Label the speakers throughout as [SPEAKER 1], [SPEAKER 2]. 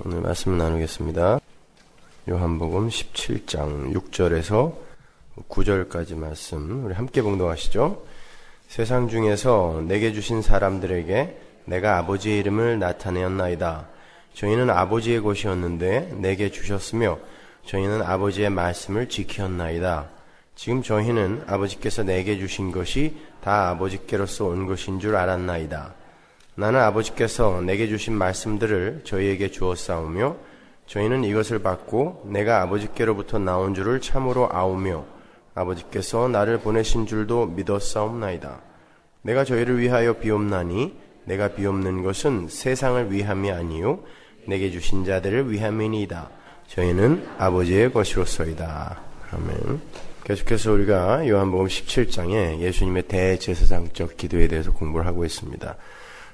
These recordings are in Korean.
[SPEAKER 1] 오늘 말씀을 나누겠습니다. 요한복음 17장 6절에서 9절까지 말씀 우리 함께 봉독하시죠. 세상 중에서 내게 주신 사람들에게 내가 아버지의 이름을 나타내었나이다. 저희는 아버지의 것이었는데 내게 주셨으며 저희는 아버지의 말씀을 지켰나이다. 지금 저희는 아버지께서 내게 주신 것이 다 아버지께로서 온 것인 줄 알았나이다. 나는 아버지께서 내게 주신 말씀들을 저희에게 주었사오며 저희는 이것을 받고 내가 아버지께로부터 나온 줄을 참으로 아오며 아버지께서 나를 보내신 줄도 믿었사옵나이다. 내가 저희를 위하여 비옵나니 내가 비옵는 것은 세상을 위함이 아니요 내게 주신 자들을 위함이니이다. 저희는 아버지의 것이로소이다. 아멘. 계속해서 우리가 요한복음 17장에 예수님의 대제사장적 기도에 대해서 공부를 하고 있습니다.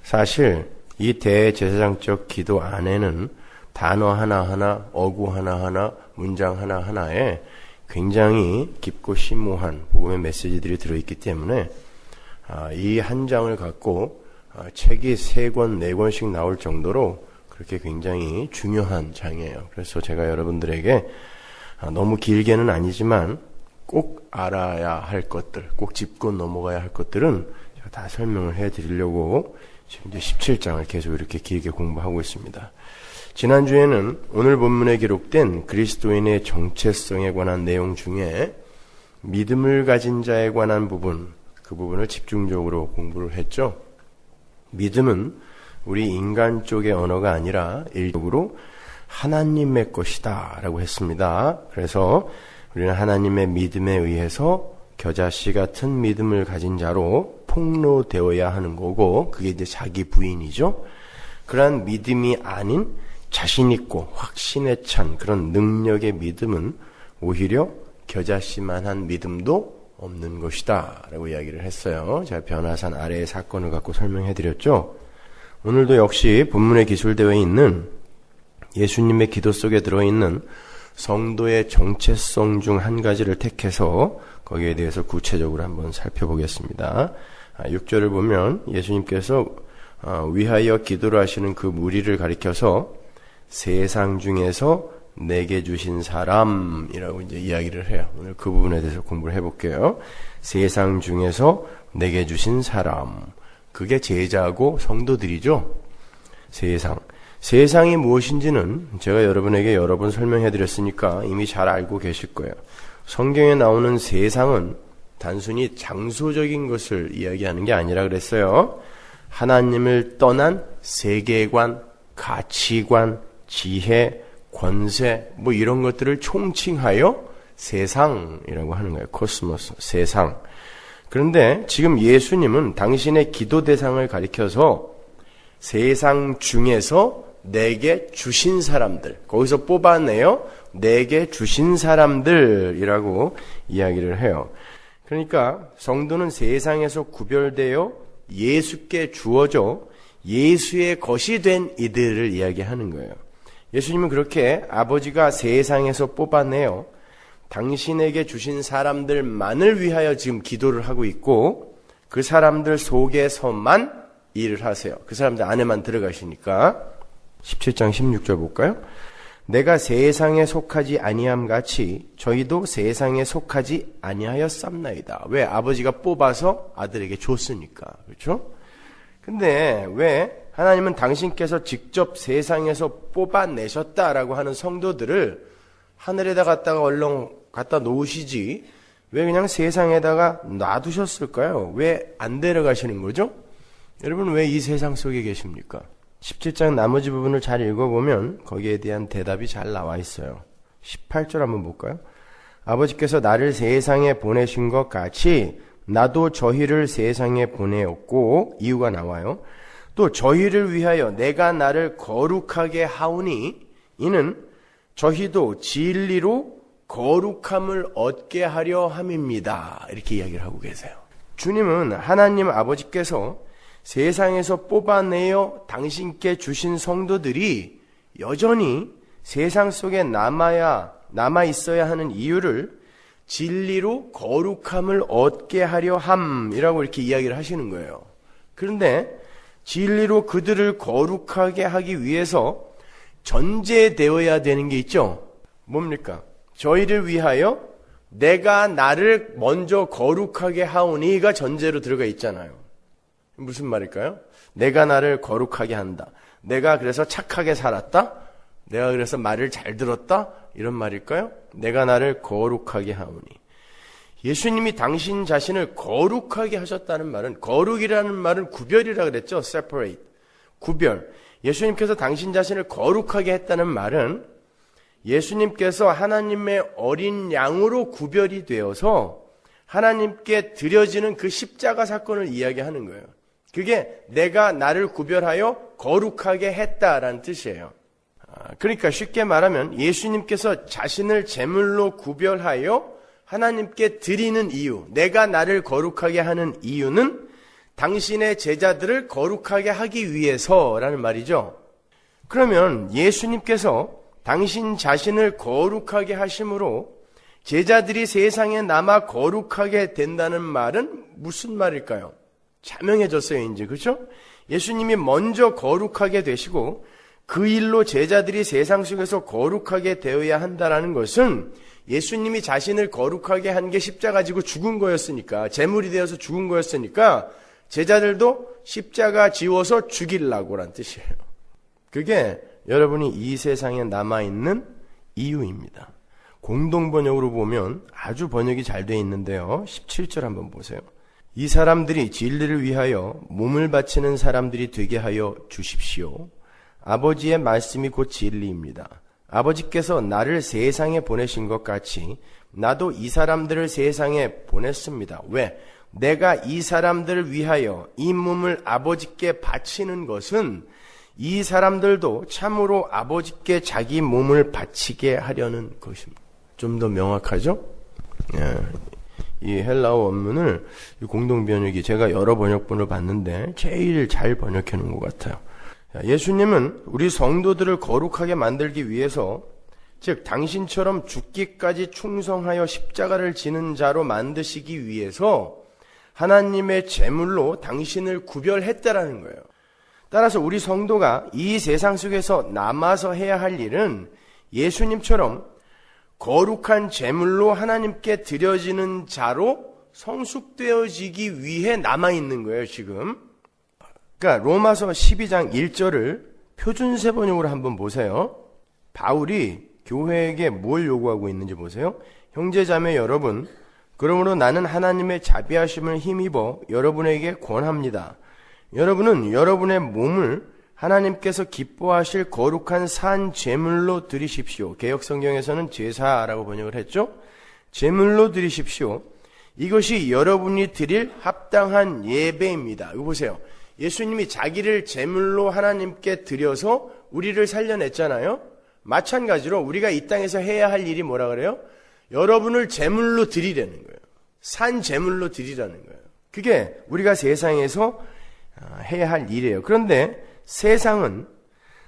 [SPEAKER 1] 사실 이 대제사장적 기도 안에는 단어 하나하나, 어구 하나하나, 문장 하나하나에 굉장히 깊고 심오한 복음의 메시지들이 들어있기 때문에 이 한 장을 갖고 책이 3권, 4권씩 나올 정도로 그렇게 굉장히 중요한 장이에요. 그래서 제가 여러분들에게 너무 길게는 아니지만 꼭 알아야 할 것들, 꼭 짚고 넘어가야 할 것들은 제가 다 설명을 해드리려고 지금 이제 17장을 계속 이렇게 길게 공부하고 있습니다. 지난주에는 오늘 본문에 기록된 그리스도인의 정체성에 관한 내용 중에 믿음을 가진 자에 관한 부분, 그 부분을 집중적으로 공부를 했죠. 믿음은 우리 인간 쪽의 언어가 아니라 일적으로 하나님의 것이다 라고 했습니다. 그래서 우리는 하나님의 믿음에 의해서 겨자씨 같은 믿음을 가진 자로 폭로되어야 하는 거고, 그게 이제 자기 부인이죠. 그러한 믿음이 아닌 자신 있고 확신에 찬 그런 능력의 믿음은 오히려 겨자씨만한 믿음도 없는 것이다 라고 이야기를 했어요. 제가 변화산 아래의 사건을 갖고 설명해 드렸죠. 오늘도 역시 본문에 기술되어 있는 예수님의 기도 속에 들어있는 성도의 정체성 중 한 가지를 택해서 거기에 대해서 구체적으로 한번 살펴보겠습니다. 6절을 보면 예수님께서 위하여 기도를 하시는 그 무리를 가리켜서 세상 중에서 내게 주신 사람이라고 이제 이야기를 해요. 오늘 그 부분에 대해서 공부를 해볼게요. 세상 중에서 내게 주신 사람. 그게 제자고 성도들이죠. 세상이 무엇인지는 제가 여러분에게 여러 번 설명해 드렸으니까 이미 잘 알고 계실 거예요. 성경에 나오는 세상은 단순히 장소적인 것을 이야기하는 게 아니라 그랬어요. 하나님을 떠난 세계관, 가치관, 지혜, 권세 뭐 이런 것들을 총칭하여 세상이라고 하는 거예요. 코스모스, 세상. 그런데 지금 예수님은 당신의 기도 대상을 가리켜서 세상 중에서 내게 주신 사람들, 거기서 뽑아내요. 내게 주신 사람들이라고 이야기를 해요. 그러니까 성도는 세상에서 구별되어 예수께 주어져 예수의 것이 된 이들을 이야기하는 거예요. 예수님은 그렇게 아버지가 세상에서 뽑아내어 당신에게 주신 사람들만을 위하여 지금 기도를 하고 있고 그 사람들 속에서만 일을 하세요. 그 사람들 안에만 들어가시니까. 17장 16절 볼까요? 내가 세상에 속하지 아니함 같이 저희도 세상에 속하지 아니하였삼나이다. 왜? 아버지가 뽑아서 아들에게 줬으니까. 그렇죠? 근데 왜 하나님은 당신께서 직접 세상에서 뽑아내셨다라고 하는 성도들을 하늘에다 갖다가 얼렁 갖다 놓으시지 왜 그냥 세상에다가 놔두셨을까요? 왜 안 데려가시는 거죠? 여러분 왜 이 세상 속에 계십니까? 17장 나머지 부분을 잘 읽어보면 거기에 대한 대답이 잘 나와 있어요. 18절 한번 볼까요? 아버지께서 나를 세상에 보내신 것 같이 나도 저희를 세상에 보내었고, 이유가 나와요. 또 저희를 위하여 내가 나를 거룩하게 하오니 이는 저희도 진리로 거룩함을 얻게 하려 함입니다. 이렇게 이야기를 하고 계세요. 주님은 하나님 아버지께서 세상에서 뽑아내어 당신께 주신 성도들이 여전히 세상 속에 남아 있어야 하는 이유를 진리로 거룩함을 얻게 하려 함이라고 이렇게 이야기를 하시는 거예요. 그런데 진리로 그들을 거룩하게 하기 위해서 전제되어야 되는 게 있죠. 뭡니까? 저희를 위하여 내가 나를 먼저 거룩하게 하오니가 전제로 들어가 있잖아요. 무슨 말일까요? 내가 나를 거룩하게 한다. 내가 그래서 착하게 살았다? 내가 그래서 말을 잘 들었다? 이런 말일까요? 내가 나를 거룩하게 하오니. 예수님이 당신 자신을 거룩하게 하셨다는 말은, 거룩이라는 말은 구별이라 그랬죠. separate. 구별. 예수님께서 당신 자신을 거룩하게 했다는 말은 예수님께서 하나님의 어린 양으로 구별이 되어서 하나님께 드려지는 그 십자가 사건을 이야기하는 거예요. 그게 내가 나를 구별하여 거룩하게 했다라는 뜻이에요. 그러니까 쉽게 말하면 예수님께서 자신을 제물로 구별하여 하나님께 드리는 이유, 내가 나를 거룩하게 하는 이유는 당신의 제자들을 거룩하게 하기 위해서라는 말이죠. 그러면 예수님께서 당신 자신을 거룩하게 하심으로 제자들이 세상에 남아 거룩하게 된다는 말은 무슨 말일까요? 자명해졌어요, 이제. 그렇죠? 예수님이 먼저 거룩하게 되시고 그 일로 제자들이 세상 속에서 거룩하게 되어야 한다는 것은 예수님이 자신을 거룩하게 한 게 십자가 지고 죽은 거였으니까, 제물이 되어서 죽은 거였으니까 제자들도 십자가 지워서 죽이려고란 뜻이에요. 그게 여러분이 이 세상에 남아있는 이유입니다. 공동번역으로 보면 아주 번역이 잘 되어 있는데요. 17절 한번 보세요. 이 사람들이 진리를 위하여 몸을 바치는 사람들이 되게 하여 주십시오. 아버지의 말씀이 곧 진리입니다. 아버지께서 나를 세상에 보내신 것 같이 나도 이 사람들을 세상에 보냈습니다. 왜? 내가 이 사람들을 위하여 이 몸을 아버지께 바치는 것은 이 사람들도 참으로 아버지께 자기 몸을 바치게 하려는 것입니다. 좀 더 명확하죠? 이 헬라어 원문을 공동번역이 제가 여러 번역본을 봤는데 제일 잘 번역해 놓은 것 같아요. 예수님은 우리 성도들을 거룩하게 만들기 위해서, 즉 당신처럼 죽기까지 충성하여 십자가를 지는 자로 만드시기 위해서 하나님의 제물로 당신을 구별했다라는 거예요. 따라서 우리 성도가 이 세상 속에서 남아서 해야 할 일은 예수님처럼 거룩한 제물로 하나님께 드려지는 자로 성숙되어지기 위해 남아있는 거예요, 지금. 그러니까 로마서 12장 1절을 표준세 번역으로 한번 보세요. 바울이 교회에게 뭘 요구하고 있는지 보세요. 형제자매 여러분, 그러므로 나는 하나님의 자비하심을 힘입어 여러분에게 권합니다. 여러분은 여러분의 몸을 하나님께서 기뻐하실 거룩한 산 제물로 드리십시오. 개역성경에서는 제사라고 번역을 했죠. 제물로 드리십시오. 이것이 여러분이 드릴 합당한 예배입니다. 이거 보세요. 예수님이 자기를 제물로 하나님께 드려서 우리를 살려냈잖아요. 마찬가지로 우리가 이 땅에서 해야 할 일이 뭐라 그래요? 여러분을 제물로 드리라는 거예요. 산 제물로 드리라는 거예요. 그게 우리가 세상에서 해야 할 일이에요. 그런데 세상은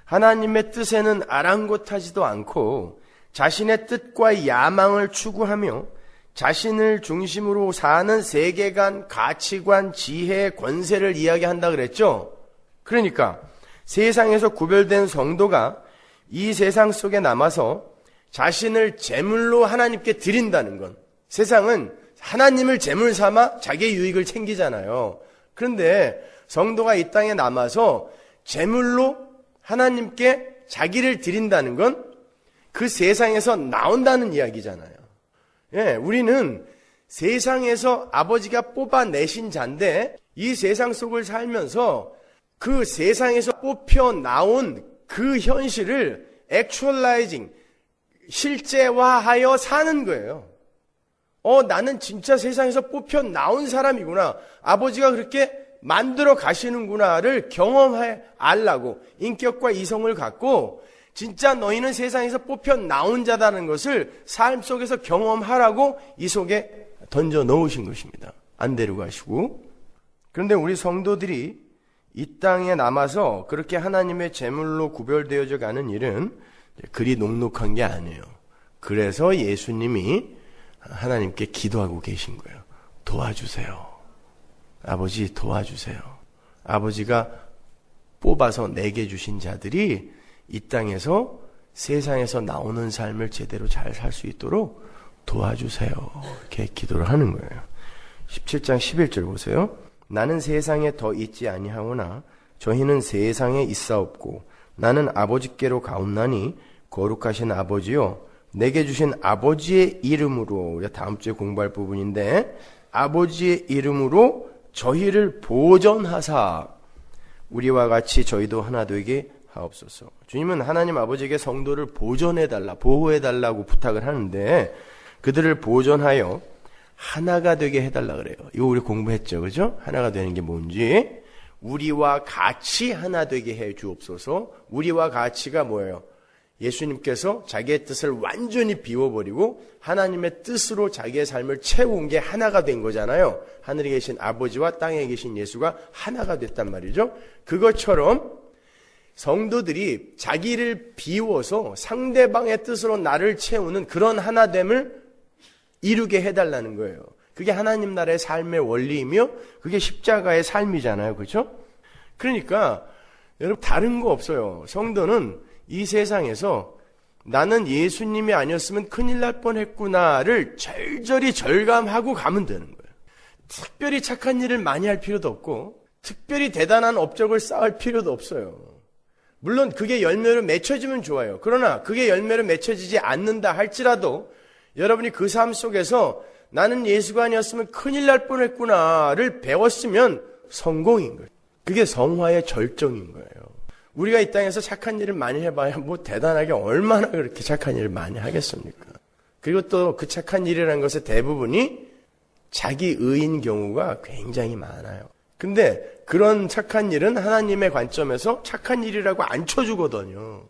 [SPEAKER 1] 하나님의 뜻에는 아랑곳하지도 않고 자신의 뜻과 야망을 추구하며 자신을 중심으로 사는 세계관, 가치관, 지혜, 권세를 이야기한다 그랬죠. 그러니까 세상에서 구별된 성도가 이 세상 속에 남아서 자신을 제물로 하나님께 드린다는 건, 세상은 하나님을 제물 삼아 자기의 유익을 챙기잖아요. 그런데 성도가 이 땅에 남아서 제물로 하나님께 자기를 드린다는 건 그 세상에서 나온다는 이야기잖아요. 예, 우리는 세상에서 아버지가 뽑아내신 자인데 이 세상 속을 살면서 그 세상에서 뽑혀 나온 그 현실을 actualizing, 실제화하여 사는 거예요. 나는 진짜 세상에서 뽑혀 나온 사람이구나. 아버지가 그렇게 만들어 가시는구나를 경험해 알라고, 인격과 이성을 갖고 진짜 너희는 세상에서 뽑혀 나온 자다는 것을 삶 속에서 경험하라고 이 속에 던져 넣으신 것입니다. 안 데리고 가시고. 그런데 우리 성도들이 이 땅에 남아서 그렇게 하나님의 제물로 구별되어져 가는 일은 그리 녹록한 게 아니에요. 그래서 예수님이 하나님께 기도하고 계신 거예요. 도와주세요. 아버지 도와주세요. 아버지가 뽑아서 내게 주신 자들이 이 땅에서 세상에서 나오는 삶을 제대로 잘 살 수 있도록 도와주세요. 이렇게 기도를 하는 거예요. 17장 11절 보세요. 나는 세상에 더 있지 아니하오나 저희는 세상에 있사옵고 나는 아버지께로 가옵나니 거룩하신 아버지요 내게 주신 아버지의 이름으로, 우리가 다음 주에 공부할 부분인데, 아버지의 이름으로 저희를 보존하사 우리와 같이 저희도 하나 되게 하옵소서. 주님은 하나님 아버지에게 성도를 보존해달라, 보호해달라고 부탁을 하는데, 그들을 보존하여 하나가 되게 해달라 그래요. 이거 우리 공부했죠, 그죠? 하나가 되는 게 뭔지. 우리와 같이 하나 되게 해 주옵소서. 우리와 같이가 뭐예요? 예수님께서 자기의 뜻을 완전히 비워버리고 하나님의 뜻으로 자기의 삶을 채운 게 하나가 된 거잖아요. 하늘에 계신 아버지와 땅에 계신 예수가 하나가 됐단 말이죠. 그것처럼 성도들이 자기를 비워서 상대방의 뜻으로 나를 채우는 그런 하나됨을 이루게 해달라는 거예요. 그게 하나님 나라의 삶의 원리이며 그게 십자가의 삶이잖아요. 그렇죠? 그러니까 여러분 다른 거 없어요. 성도는 이 세상에서 나는 예수님이 아니었으면 큰일 날 뻔했구나를 절절히 절감하고 가면 되는 거예요. 특별히 착한 일을 많이 할 필요도 없고 특별히 대단한 업적을 쌓을 필요도 없어요. 물론 그게 열매로 맺혀지면 좋아요. 그러나 그게 열매로 맺혀지지 않는다 할지라도 여러분이 그 삶 속에서 나는 예수가 아니었으면 큰일 날 뻔했구나를 배웠으면 성공인 거예요. 그게 성화의 절정인 거예요. 우리가 이 땅에서 착한 일을 많이 해봐야 뭐 대단하게 얼마나 그렇게 착한 일을 많이 하겠습니까? 그리고 또 그 착한 일이라는 것의 대부분이 자기 의인 경우가 굉장히 많아요. 근데 그런 착한 일은 하나님의 관점에서 착한 일이라고 안 쳐주거든요.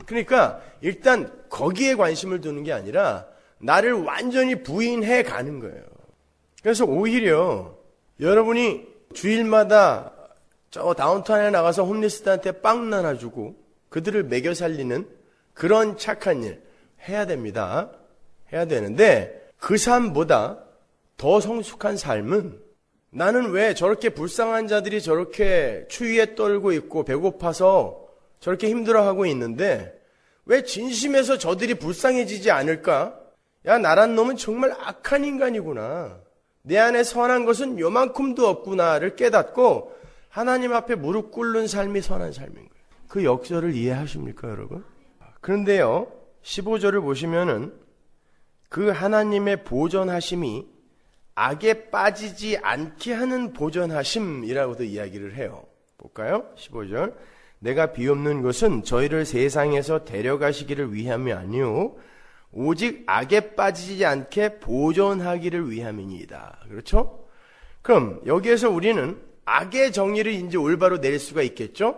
[SPEAKER 1] 그러니까 일단 거기에 관심을 두는 게 아니라 나를 완전히 부인해 가는 거예요. 그래서 오히려 여러분이 주일마다 저 다운타운에 나가서 홈리스들한테 빵 나눠주고 그들을 먹여 살리는 그런 착한 일 해야 됩니다. 해야 되는데 그 삶보다 더 성숙한 삶은 나는 왜 저렇게 불쌍한 자들이 저렇게 추위에 떨고 있고 배고파서 저렇게 힘들어하고 있는데 왜 진심에서 저들이 불쌍해지지 않을까? 야, 나란 놈은 정말 악한 인간이구나. 내 안에 선한 것은 요만큼도 없구나를 깨닫고 하나님 앞에 무릎 꿇는 삶이 선한 삶인 거예요. 그 역설을 이해하십니까, 여러분? 그런데요, 15절을 보시면은 그 하나님의 보존하심이 악에 빠지지 않게 하는 보존하심이라고도 이야기를 해요. 볼까요? 15절. 내가 비옵는 것은 저희를 세상에서 데려가시기를 위함이 아니요 오직 악에 빠지지 않게 보존하기를 위함이니이다. 그렇죠? 그럼 여기에서 우리는 악의 정의를 이제 올바로 내릴 수가 있겠죠?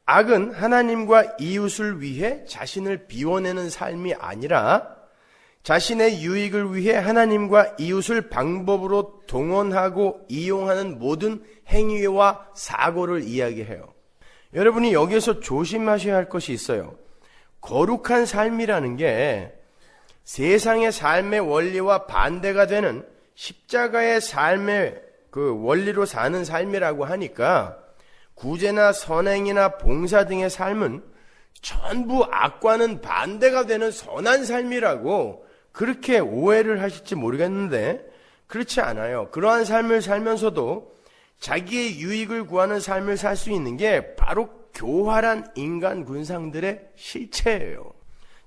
[SPEAKER 1] 악은 하나님과 이웃을 위해 자신을 비워내는 삶이 아니라 자신의 유익을 위해 하나님과 이웃을 방법으로 동원하고 이용하는 모든 행위와 사고를 이야기해요. 여러분이 여기에서 조심하셔야 할 것이 있어요. 거룩한 삶이라는 게 세상의 삶의 원리와 반대가 되는 십자가의 삶의 그 원리로 사는 삶이라고 하니까 구제나 선행이나 봉사 등의 삶은 전부 악과는 반대가 되는 선한 삶이라고 그렇게 오해를 하실지 모르겠는데 그렇지 않아요. 그러한 삶을 살면서도 자기의 유익을 구하는 삶을 살 수 있는 게 바로 교활한 인간 군상들의 실체예요.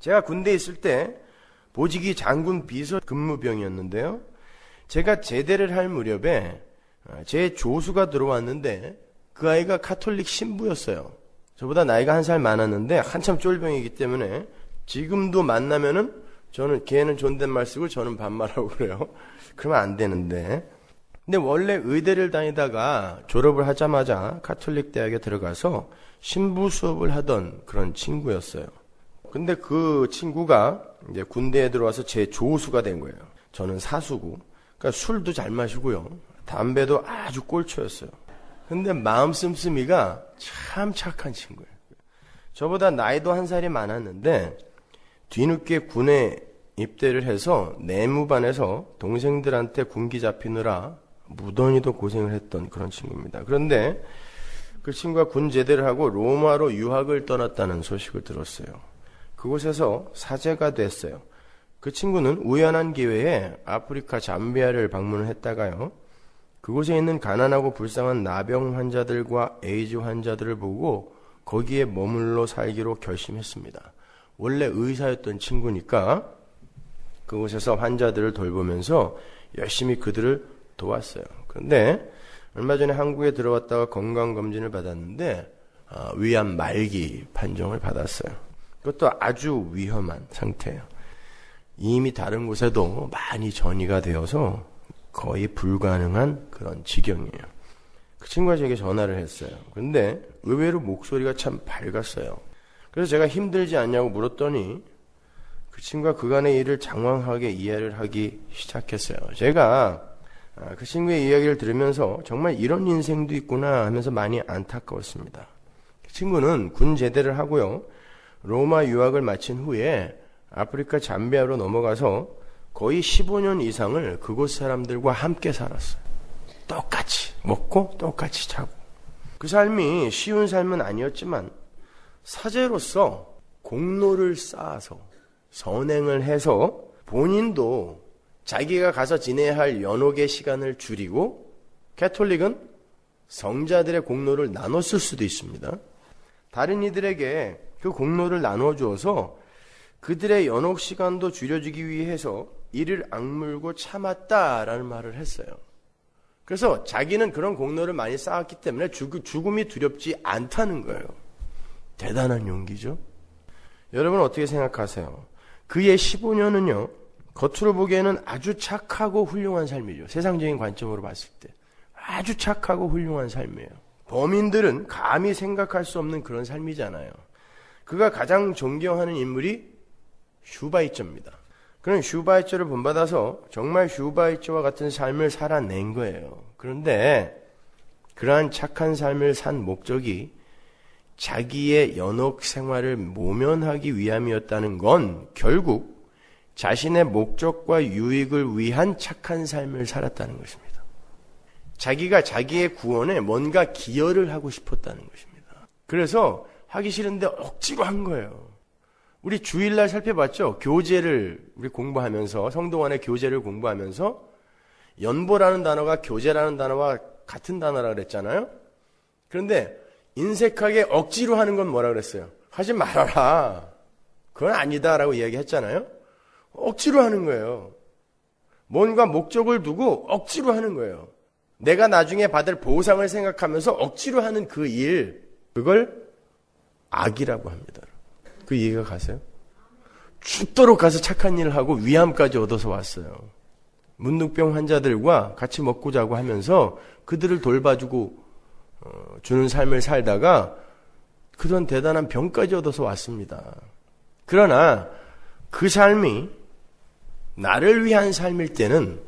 [SPEAKER 1] 제가 군대에 있을 때 보직이 장군 비서 근무병이었는데요. 제가 제대를 할 무렵에 제 조수가 들어왔는데 그 아이가 카톨릭 신부였어요. 저보다 나이가 한 살 많았는데 한참 쫄병이기 때문에 지금도 만나면은 저는 걔는 존댓말 쓰고 저는 반말하고 그래요. 그러면 안 되는데. 근데 원래 의대를 다니다가 졸업을 하자마자 카톨릭 대학에 들어가서 신부 수업을 하던 그런 친구였어요. 근데 그 친구가 이제 군대에 들어와서 제 조수가 된 거예요. 저는 사수고. 그러니까 술도 잘 마시고요. 담배도 아주 꼴초였어요. 근데 마음 씀씀이가 참 착한 친구예요. 저보다 나이도 한 살이 많았는데 뒤늦게 군에 입대를 해서 내무반에서 동생들한테 군기 잡히느라 무던히도 고생을 했던 그런 친구입니다. 그런데 그 친구가 군 제대를 하고 로마로 유학을 떠났다는 소식을 들었어요. 그곳에서 사제가 됐어요. 그 친구는 우연한 기회에 아프리카 잠비아를 방문을 했다가요. 그곳에 있는 가난하고 불쌍한 나병 환자들과 에이즈 환자들을 보고 거기에 머물러 살기로 결심했습니다. 원래 의사였던 친구니까 그곳에서 환자들을 돌보면서 열심히 그들을 도왔어요. 그런데 얼마 전에 한국에 들어왔다가 건강검진을 받았는데 위암 말기 판정을 받았어요. 그것도 아주 위험한 상태예요. 이미 다른 곳에도 많이 전이가 되어서 거의 불가능한 그런 지경이에요. 그 친구가 제게 전화를 했어요. 근데 의외로 목소리가 참 밝았어요. 그래서 제가 힘들지 않냐고 물었더니 그 친구가 그간의 일을 장황하게 이해를 하기 시작했어요. 제가 그 친구의 이야기를 들으면서 정말 이런 인생도 있구나 하면서 많이 안타까웠습니다. 그 친구는 군 제대를 하고요. 로마 유학을 마친 후에 아프리카 잠비아로 넘어가서 거의 15년 이상을 그곳 사람들과 함께 살았어요. 똑같이 먹고 똑같이 자고. 그 삶이 쉬운 삶은 아니었지만 사제로서 공로를 쌓아서 선행을 해서 본인도 자기가 가서 지내야 할 연옥의 시간을 줄이고 가톨릭은 성자들의 공로를 나눴을 수도 있습니다. 다른 이들에게 그 공로를 나눠 주어서 그들의 연옥 시간도 줄여주기 위해서 이를 악물고 참았다라는 말을 했어요. 그래서 자기는 그런 공로를 많이 쌓았기 때문에 죽음이 두렵지 않다는 거예요. 대단한 용기죠. 여러분 어떻게 생각하세요? 그의 15년은요. 겉으로 보기에는 아주 착하고 훌륭한 삶이죠. 세상적인 관점으로 봤을 때 아주 착하고 훌륭한 삶이에요. 범인들은 감히 생각할 수 없는 그런 삶이잖아요. 그가 가장 존경하는 인물이 슈바이처입니다. 그는 슈바이처를 본받아서 정말 슈바이처와 같은 삶을 살아낸 거예요. 그런데 그러한 착한 삶을 산 목적이 자기의 연옥 생활을 모면하기 위함이었다는 건 결국 자신의 목적과 유익을 위한 착한 삶을 살았다는 것입니다. 자기가 자기의 구원에 뭔가 기여를 하고 싶었다는 것입니다. 그래서 하기 싫은데 억지로 한 거예요. 우리 주일날 살펴봤죠? 교제를 우리 공부하면서 성도간의 교제를 공부하면서 연보라는 단어가 교제라는 단어와 같은 단어라 그랬잖아요. 그런데 인색하게 억지로 하는 건 뭐라 그랬어요? 하지 말아라. 그건 아니다라고 이야기했잖아요. 억지로 하는 거예요. 뭔가 목적을 두고 억지로 하는 거예요. 내가 나중에 받을 보상을 생각하면서 억지로 하는 그 일, 그걸 악이라고 합니다. 그 이해가 가세요? 죽도록 가서 착한 일을 하고 위암까지 얻어서 왔어요. 문둥병 환자들과 같이 먹고 자고 하면서 그들을 돌봐주고 주는 삶을 살다가 그런 대단한 병까지 얻어서 왔습니다. 그러나 그 삶이 나를 위한 삶일 때는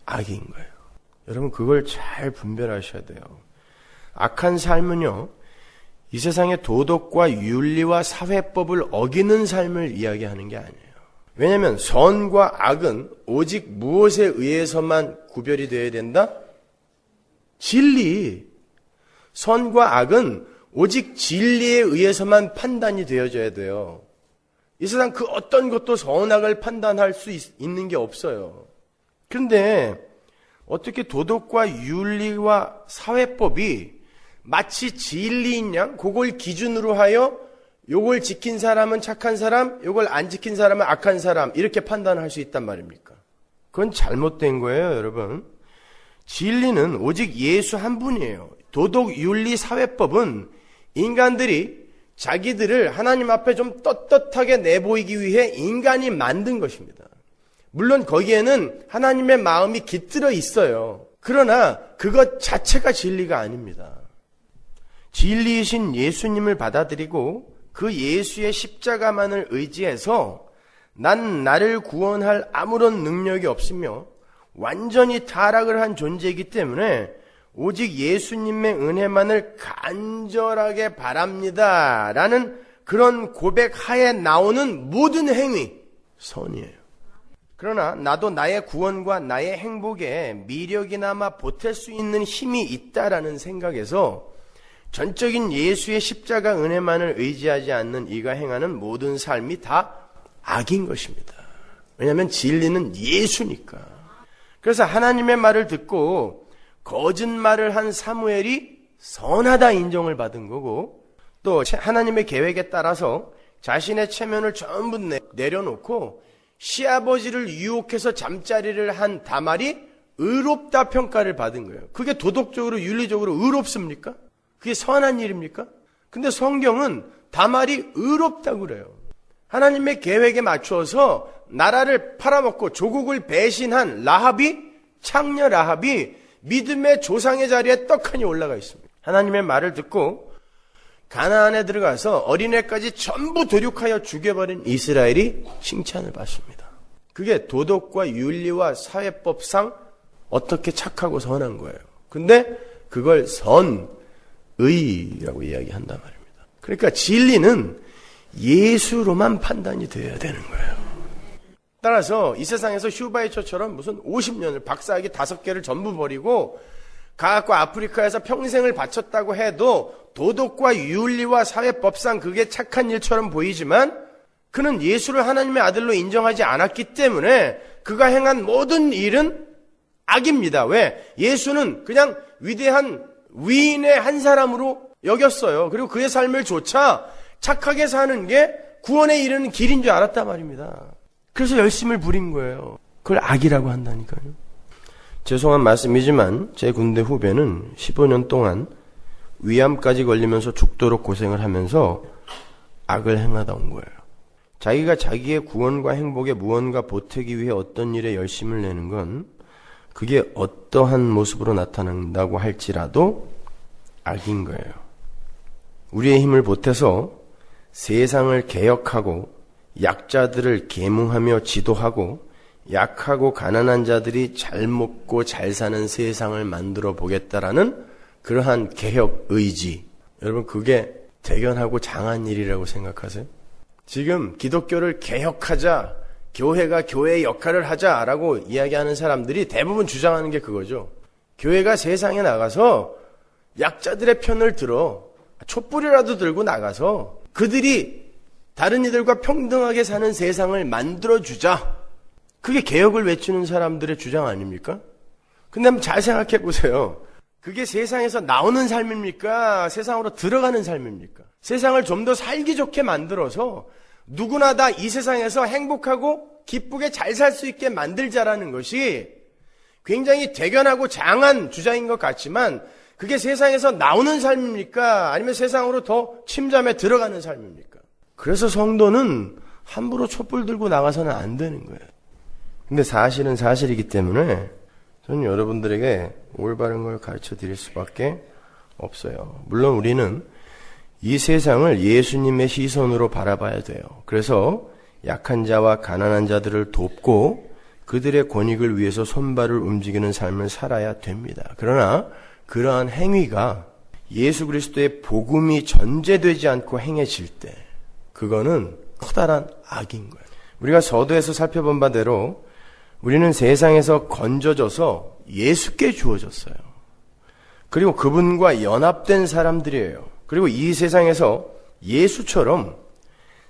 [SPEAKER 1] 악인 거예요. 여러분 그걸 잘 분별하셔야 돼요. 악한 삶은요. 이 세상의 도덕과 윤리와 사회법을 어기는 삶을 이야기하는 게 아니에요. 왜냐하면 선과 악은 오직 무엇에 의해서만 구별이 되어야 된다? 진리. 선과 악은 오직 진리에 의해서만 판단이 되어져야 돼요. 이 세상 그 어떤 것도 선악을 판단할 수 있는 게 없어요. 그런데 어떻게 도덕과 윤리와 사회법이 마치 진리인 양 그걸 기준으로 하여 요걸 지킨 사람은 착한 사람, 요걸 안 지킨 사람은 악한 사람 이렇게 판단할 수 있단 말입니까? 그건 잘못된 거예요, 여러분. 진리는 오직 예수 한 분이에요. 도덕, 윤리, 사회법은 인간들이 자기들을 하나님 앞에 좀 떳떳하게 내보이기 위해 인간이 만든 것입니다. 물론 거기에는 하나님의 마음이 깃들어 있어요. 그러나 그것 자체가 진리가 아닙니다. 진리이신 예수님을 받아들이고 그 예수의 십자가만을 의지해서 난 나를 구원할 아무런 능력이 없으며 완전히 타락을 한 존재이기 때문에 오직 예수님의 은혜만을 간절하게 바랍니다 라는 그런 고백하에 나오는 모든 행위 선이에요. 그러나 나도 나의 구원과 나의 행복에 미력이나마 보탤 수 있는 힘이 있다라는 생각에서 전적인 예수의 십자가 은혜만을 의지하지 않는 이가 행하는 모든 삶이 다 악인 것입니다. 왜냐하면 진리는 예수니까. 그래서 하나님의 말을 듣고 거짓말을 한 사무엘이 선하다 인정을 받은 거고, 또 하나님의 계획에 따라서 자신의 체면을 전부 내려놓고 시아버지를 유혹해서 잠자리를 한 다말이 의롭다 평가를 받은 거예요. 그게 도덕적으로 윤리적으로 의롭습니까? 그게 선한 일입니까? 근데 성경은 다말이 의롭다고 그래요. 하나님의 계획에 맞춰서 나라를 팔아먹고 조국을 배신한 라합이, 창녀 라합이 믿음의 조상의 자리에 떡하니 올라가 있습니다. 하나님의 말을 듣고 가나안에 들어가서 어린애까지 전부 도륙하여 죽여버린 이스라엘이 칭찬을 받습니다. 그게 도덕과 윤리와 사회법상 어떻게 착하고 선한 거예요. 근데 그걸 선의라고 이야기한단 말입니다. 그러니까 진리는 예수로만 판단이 되어야 되는 거예요. 따라서 이 세상에서 휴바이처처럼 무슨 50년을 박사학위 5개를 전부 버리고 가갖고 아프리카에서 평생을 바쳤다고 해도 도덕과 윤리와 사회법상 그게 착한 일처럼 보이지만 그는 예수를 하나님의 아들로 인정하지 않았기 때문에 그가 행한 모든 일은 악입니다. 왜? 예수는 그냥 위대한 위인의 한 사람으로 여겼어요. 그리고 그의 삶을 조차 착하게 사는 게 구원에 이르는 길인 줄 알았단 말입니다. 그래서 열심을 부린 거예요. 그걸 악이라고 한다니까요. 죄송한 말씀이지만 제 군대 후배는 15년 동안 위암까지 걸리면서 죽도록 고생을 하면서 악을 행하다 온 거예요. 자기가 자기의 구원과 행복에 무언가 보태기 위해 어떤 일에 열심을 내는 건 그게 어떠한 모습으로 나타난다고 할지라도 악인 거예요. 우리의 힘을 보태서 세상을 개혁하고 약자들을 계몽하며 지도하고 약하고 가난한 자들이 잘 먹고 잘 사는 세상을 만들어 보겠다라는 그러한 개혁 의지, 여러분 그게 대견하고 장한 일이라고 생각하세요? 지금 기독교를 개혁하자, 교회가 교회의 역할을 하자라고 이야기하는 사람들이 대부분 주장하는 게 그거죠. 교회가 세상에 나가서 약자들의 편을 들어 촛불이라도 들고 나가서 그들이 다른 이들과 평등하게 사는 세상을 만들어주자. 그게 개혁을 외치는 사람들의 주장 아닙니까? 근데 한번 잘 생각해 보세요. 그게 세상에서 나오는 삶입니까? 세상으로 들어가는 삶입니까? 세상을 좀 더 살기 좋게 만들어서 누구나 다 이 세상에서 행복하고 기쁘게 잘 살 수 있게 만들자라는 것이 굉장히 대견하고 장한 주장인 것 같지만 그게 세상에서 나오는 삶입니까? 아니면 세상으로 더 침잠에 들어가는 삶입니까? 그래서 성도는 함부로 촛불 들고 나가서는 안 되는 거예요. 근데 사실은 사실이기 때문에 저는 여러분들에게 올바른 걸 가르쳐 드릴 수밖에 없어요. 물론 우리는 이 세상을 예수님의 시선으로 바라봐야 돼요. 그래서 약한 자와 가난한 자들을 돕고 그들의 권익을 위해서 손발을 움직이는 삶을 살아야 됩니다. 그러나 그러한 행위가 예수 그리스도의 복음이 전제되지 않고 행해질 때 그거는 커다란 악인 거예요. 우리가 서두에서 살펴본 바대로 우리는 세상에서 건져져서 예수께 주어졌어요. 그리고 그분과 연합된 사람들이에요. 그리고 이 세상에서 예수처럼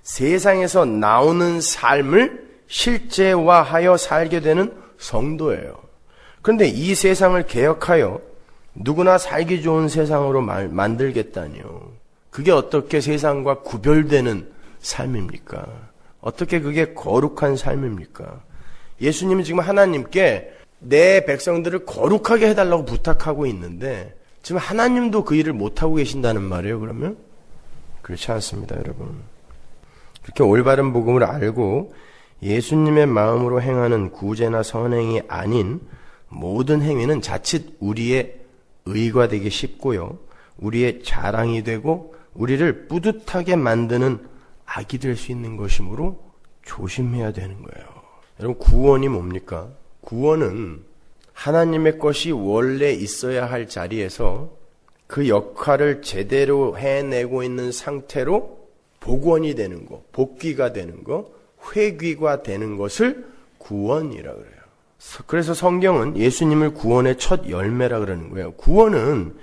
[SPEAKER 1] 세상에서 나오는 삶을 실제화하여 살게 되는 성도예요. 그런데 이 세상을 개혁하여 누구나 살기 좋은 세상으로 만들겠다니요. 그게 어떻게 세상과 구별되는 삶입니까? 어떻게 그게 거룩한 삶입니까? 예수님은 지금 하나님께 내 백성들을 거룩하게 해달라고 부탁하고 있는데 지금 하나님도 그 일을 못하고 계신다는 말이에요. 그러면? 그렇지 않습니다, 여러분. 그렇게 올바른 복음을 알고 예수님의 마음으로 행하는 구제나 선행이 아닌 모든 행위는 자칫 우리의 의가 되기 쉽고요. 우리의 자랑이 되고 우리를 뿌듯하게 만드는 악이 될 수 있는 것이므로 조심해야 되는 거예요. 여러분 구원이 뭡니까? 구원은 하나님의 것이 원래 있어야 할 자리에서 그 역할을 제대로 해내고 있는 상태로 복원이 되는 것, 복귀가 되는 것, 회귀가 되는 것을 구원이라고 그래요. 그래서 성경은 예수님을 구원의 첫 열매라 그러는 거예요. 구원은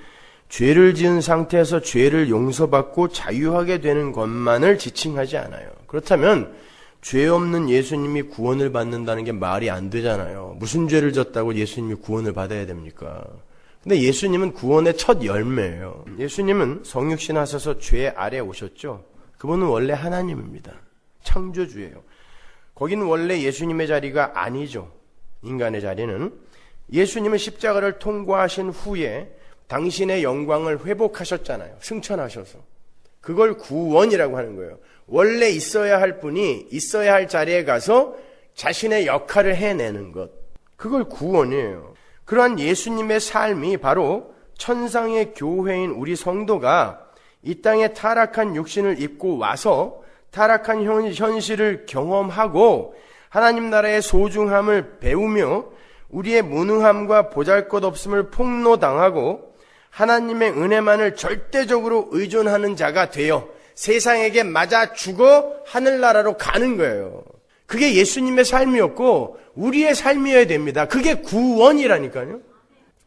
[SPEAKER 1] 죄를 지은 상태에서 죄를 용서받고 자유하게 되는 것만을 지칭하지 않아요. 그렇다면 죄 없는 예수님이 구원을 받는다는 게 말이 안 되잖아요. 무슨 죄를 졌다고 예수님이 구원을 받아야 됩니까? 근데 예수님은 구원의 첫 열매예요. 예수님은 성육신 하셔서 죄 아래 오셨죠. 그분은 원래 하나님입니다. 창조주예요. 거기는 원래 예수님의 자리가 아니죠. 인간의 자리는. 예수님은 십자가를 통과하신 후에 당신의 영광을 회복하셨잖아요. 승천하셔서. 그걸 구원이라고 하는 거예요. 원래 있어야 할 분이 있어야 할 자리에 가서 자신의 역할을 해내는 것. 그걸 구원이에요. 그러한 예수님의 삶이 바로 천상의 교회인 우리 성도가 이 땅에 타락한 육신을 입고 와서 타락한 현실을 경험하고 하나님 나라의 소중함을 배우며 우리의 무능함과 보잘것없음을 폭로당하고 하나님의 은혜만을 절대적으로 의존하는 자가 되어 세상에게 맞아 죽어 하늘나라로 가는 거예요. 그게 예수님의 삶이었고 우리의 삶이어야 됩니다. 그게 구원이라니까요.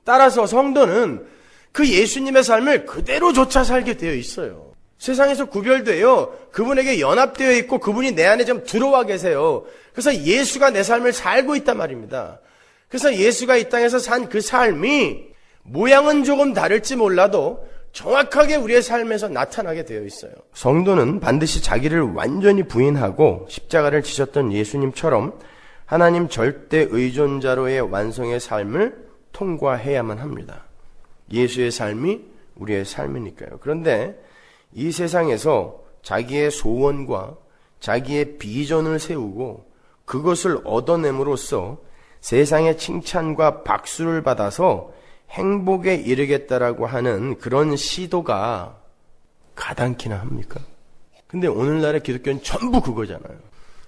[SPEAKER 1] 따라서 성도는 그 예수님의 삶을 그대로 좇아 살게 되어 있어요. 세상에서 구별되어 그분에게 연합되어 있고 그분이 내 안에 좀 들어와 계세요. 그래서 예수가 내 삶을 살고 있단 말입니다. 그래서 예수가 이 땅에서 산 그 삶이 모양은 조금 다를지 몰라도 정확하게 우리의 삶에서 나타나게 되어 있어요. 성도는 반드시 자기를 완전히 부인하고 십자가를 지셨던 예수님처럼 하나님 절대 의존자로의 완성의 삶을 통과해야만 합니다. 예수의 삶이 우리의 삶이니까요. 그런데 이 세상에서 자기의 소원과 자기의 비전을 세우고 그것을 얻어냄으로써 세상의 칭찬과 박수를 받아서 행복에 이르겠다라고 하는 그런 시도가 가당키나 합니까? 근데 오늘날의 기독교는 전부 그거잖아요.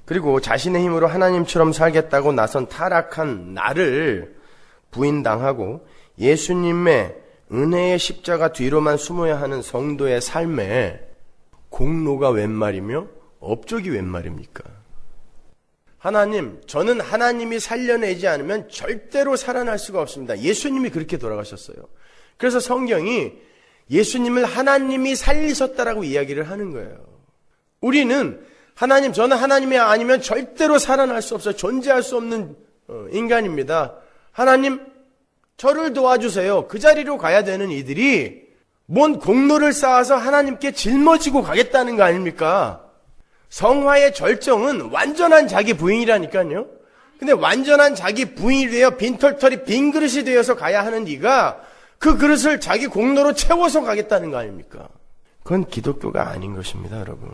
[SPEAKER 1] 그리고 자신의 힘으로 하나님처럼 살겠다고 나선 타락한 나를 부인당하고 예수님의 은혜의 십자가 뒤로만 숨어야 하는 성도의 삶에 공로가 웬 말이며 업적이 웬 말입니까? 하나님, 저는 하나님이 살려내지 않으면 절대로 살아날 수가 없습니다. 예수님이 그렇게 돌아가셨어요. 그래서 성경이 예수님을 하나님이 살리셨다라고 이야기를 하는 거예요. 우리는 하나님, 저는 하나님이 아니면 절대로 살아날 수 없어요. 존재할 수 없는 인간입니다. 하나님, 저를 도와주세요. 그 자리로 가야 되는 이들이 뭔 공로를 쌓아서 하나님께 짊어지고 가겠다는 거 아닙니까? 성화의 절정은 완전한 자기 부인이라니까요. 근데 완전한 자기 부인이 되어 빈털털이 빈 그릇이 되어서 가야 하는 네가 그 그릇을 자기 공로로 채워서 가겠다는 거 아닙니까? 그건 기독교가 아닌 것입니다, 여러분.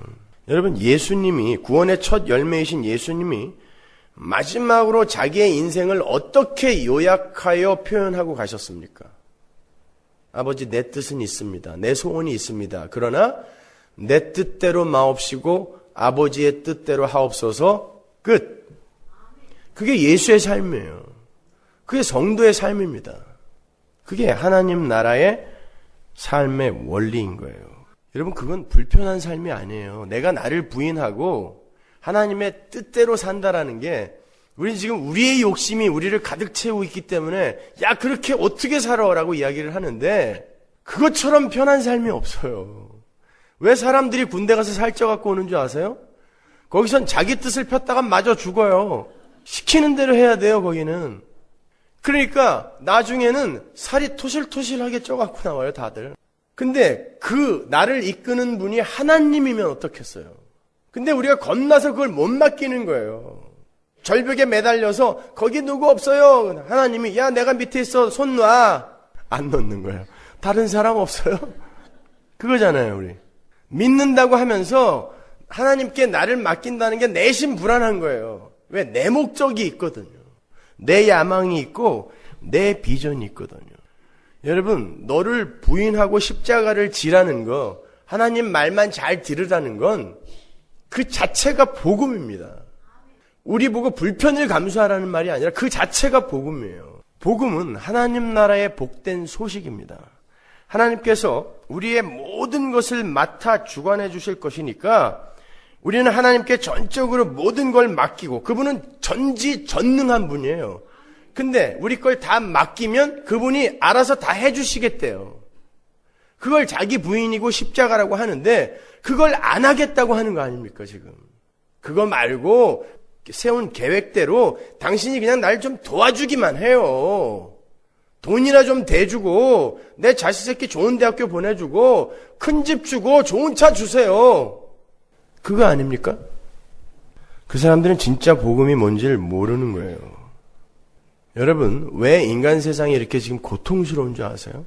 [SPEAKER 1] 여러분, 예수님이 구원의 첫 열매이신 예수님이 마지막으로 자기의 인생을 어떻게 요약하여 표현하고 가셨습니까? 아버지, 내 뜻은 있습니다. 내 소원이 있습니다. 그러나 내 뜻대로 마옵시고 아버지의 뜻대로 하옵소서. 끝. 그게 예수의 삶이에요. 그게 성도의 삶입니다. 그게 하나님 나라의 삶의 원리인 거예요. 여러분, 그건 불편한 삶이 아니에요. 내가 나를 부인하고 하나님의 뜻대로 산다라는 게 우리는 지금 우리의 욕심이 우리를 가득 채우고 있기 때문에 야, 그렇게 어떻게 살아라고 이야기를 하는데 그것처럼 편한 삶이 없어요. 왜 사람들이 군대 가서 살쪄갖고 오는 줄 아세요? 거기선 자기 뜻을 폈다가 마저 죽어요. 시키는 대로 해야 돼요, 거기는. 그러니까 나중에는 살이 토실토실하게 쪄갖고 나와요, 다들. 근데 그 나를 이끄는 분이 하나님이면 어떻겠어요? 근데 우리가 겁나서 그걸 못 맡기는 거예요. 절벽에 매달려서 거기 누구 없어요? 하나님이 야, 내가 밑에 있어, 손 놔. 안 놓는 거예요. 다른 사람 없어요? 그거잖아요, 우리. 믿는다고 하면서 하나님께 나를 맡긴다는 게 내심 불안한 거예요. 왜? 내 목적이 있거든요. 내 야망이 있고 내 비전이 있거든요. 여러분, 너를 부인하고 십자가를 지라는 거, 하나님 말만 잘 들으라는 건 그 자체가 복음입니다. 우리 보고 불편을 감수하라는 말이 아니라 그 자체가 복음이에요. 복음은 하나님 나라의 복된 소식입니다. 하나님께서 우리의 모든 것을 맡아 주관해 주실 것이니까 우리는 하나님께 전적으로 모든 걸 맡기고, 그분은 전지전능한 분이에요. 근데 우리 걸 다 맡기면 그분이 알아서 다 해주시겠대요. 그걸 자기 부인이고 십자가라고 하는데 그걸 안 하겠다고 하는 거 아닙니까 지금. 그거 말고 세운 계획대로 당신이 그냥 날 좀 도와주기만 해요. 돈이나 좀 대주고 내 자식 새끼 좋은 대학교 보내주고 큰 집 주고 좋은 차 주세요. 그거 아닙니까? 그 사람들은 진짜 복음이 뭔지를 모르는 거예요. 여러분, 왜 인간 세상이 이렇게 지금 고통스러운 줄 아세요?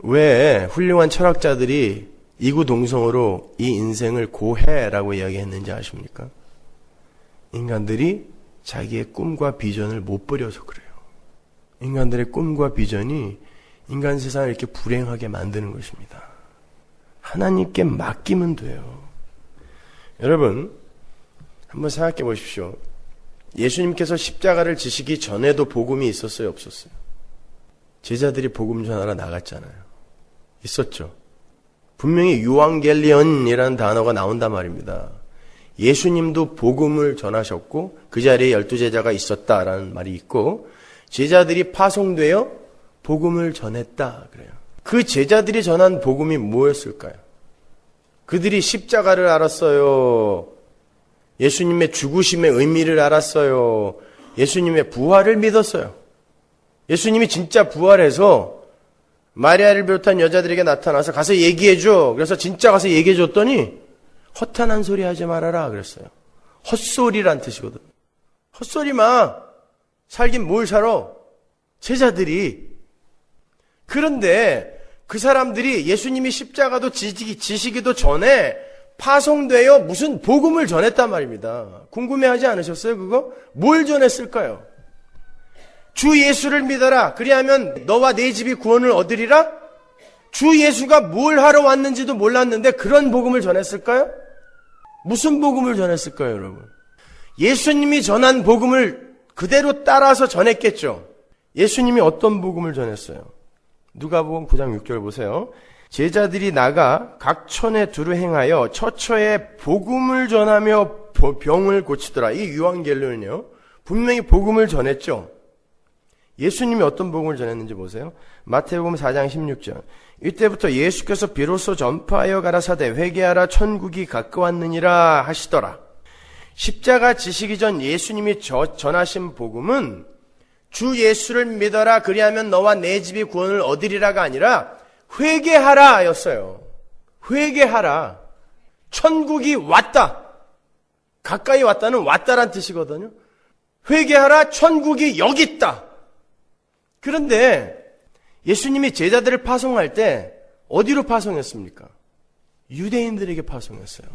[SPEAKER 1] 왜 훌륭한 철학자들이 이구동성으로 이 인생을 고해라고 이야기했는지 아십니까? 인간들이 자기의 꿈과 비전을 못 버려서 그래요. 인간들의 꿈과 비전이 인간 세상을 이렇게 불행하게 만드는 것입니다. 하나님께 맡기면 돼요. 여러분, 한번 생각해 보십시오. 예수님께서 십자가를 지시기 전에도 복음이 있었어요, 없었어요? 제자들이 복음 전하러 나갔잖아요. 있었죠. 분명히 유앙겔리온이라는 단어가 나온단 말입니다. 예수님도 복음을 전하셨고 그 자리에 12제자가 있었다라는 말이 있고 제자들이 파송되어 복음을 전했다 그래요. 그 제자들이 전한 복음이 뭐였을까요? 그들이 십자가를 알았어요. 예수님의 죽으심의 의미를 알았어요. 예수님의 부활을 믿었어요. 예수님이 진짜 부활해서 마리아를 비롯한 여자들에게 나타나서 가서 얘기해줘. 그래서 진짜 가서 얘기해줬더니 허탄한 소리 하지 말아라 그랬어요. 헛소리란 뜻이거든. 헛소리 마. 살긴 뭘 살아. 제자들이. 그런데 그 사람들이 예수님이 십자가도 지시기도 전에 파송되어 무슨 복음을 전했단 말입니다. 궁금해하지 않으셨어요 그거? 뭘 전했을까요? 주 예수를 믿어라. 그리하면 너와 네 집이 구원을 얻으리라? 주 예수가 뭘 하러 왔는지도 몰랐는데 그런 복음을 전했을까요? 무슨 복음을 전했을까요, 여러분? 예수님이 전한 복음을 그대로 따라서 전했겠죠. 예수님이 어떤 복음을 전했어요? 누가복음 9장 6절 보세요. 제자들이 나가 각 촌에 두루 행하여 처처에 복음을 전하며 병을 고치더라. 이 유앙겔리온이요. 분명히 복음을 전했죠. 예수님이 어떤 복음을 전했는지 보세요. 마태복음 4장 16절. 이때부터 예수께서 비로소 전파하여 가라사대 회개하라 천국이 가까웠느니라 하시더라. 십자가 지시기 전 예수님이 전하신 복음은 주 예수를 믿어라 그리하면 너와 내 집이 구원을 얻으리라가 아니라 회개하라 였어요. 회개하라. 천국이 왔다. 가까이 왔다는 왔다란 뜻이거든요. 회개하라. 천국이 여기 있다. 그런데 예수님이 제자들을 파송할 때 어디로 파송했습니까? 유대인들에게 파송했어요.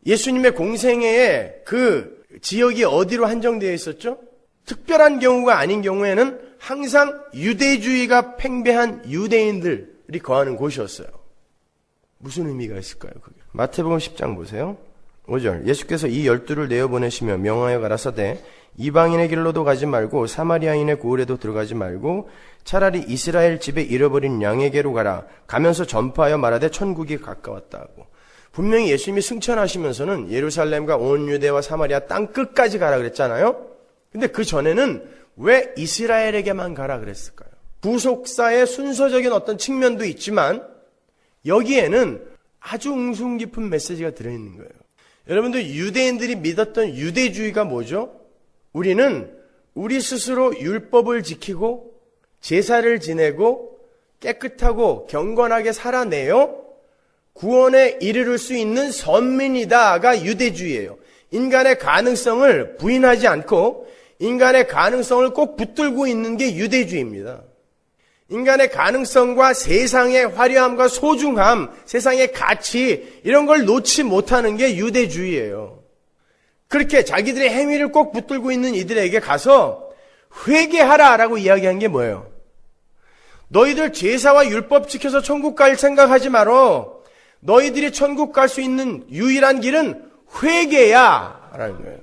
[SPEAKER 1] 예수님의 공생애에 그 지역이 어디로 한정되어 있었죠? 특별한 경우가 아닌 경우에는 항상 유대주의가 팽배한 유대인들이 거하는 곳이었어요. 무슨 의미가 있을까요? 그게? 마태복음 10장 보세요. 5절. 예수께서 이 12를 내어보내시며 명하여 가라사대 이방인의 길로도 가지 말고 사마리아인의 고을에도 들어가지 말고 차라리 이스라엘 집에 잃어버린 양에게로 가라. 가면서 전파하여 말하되 천국이 가까웠다고. 분명히 예수님이 승천하시면서는 예루살렘과 온 유대와 사마리아 땅 끝까지 가라 그랬잖아요. 근데 그 전에는 왜 이스라엘에게만 가라 그랬을까요? 구속사의 순서적인 어떤 측면도 있지만 여기에는 아주 웅숭 깊은 메시지가 들어있는 거예요. 여러분들 유대인들이 믿었던 유대주의가 뭐죠? 우리는 우리 스스로 율법을 지키고 제사를 지내고 깨끗하고 경건하게 살아내요 구원에 이르를 수 있는 선민이다가 유대주의예요. 인간의 가능성을 부인하지 않고 인간의 가능성을 꼭 붙들고 있는 게 유대주의입니다. 인간의 가능성과 세상의 화려함과 소중함, 세상의 가치 이런 걸 놓지 못하는 게 유대주의예요. 그렇게 자기들의 행위를 꼭 붙들고 있는 이들에게 가서 회개하라라고 이야기한 게 뭐예요? 너희들 제사와 율법 지켜서 천국 갈 생각하지 말어. 너희들이 천국 갈 수 있는 유일한 길은 회개야 라는 거예요.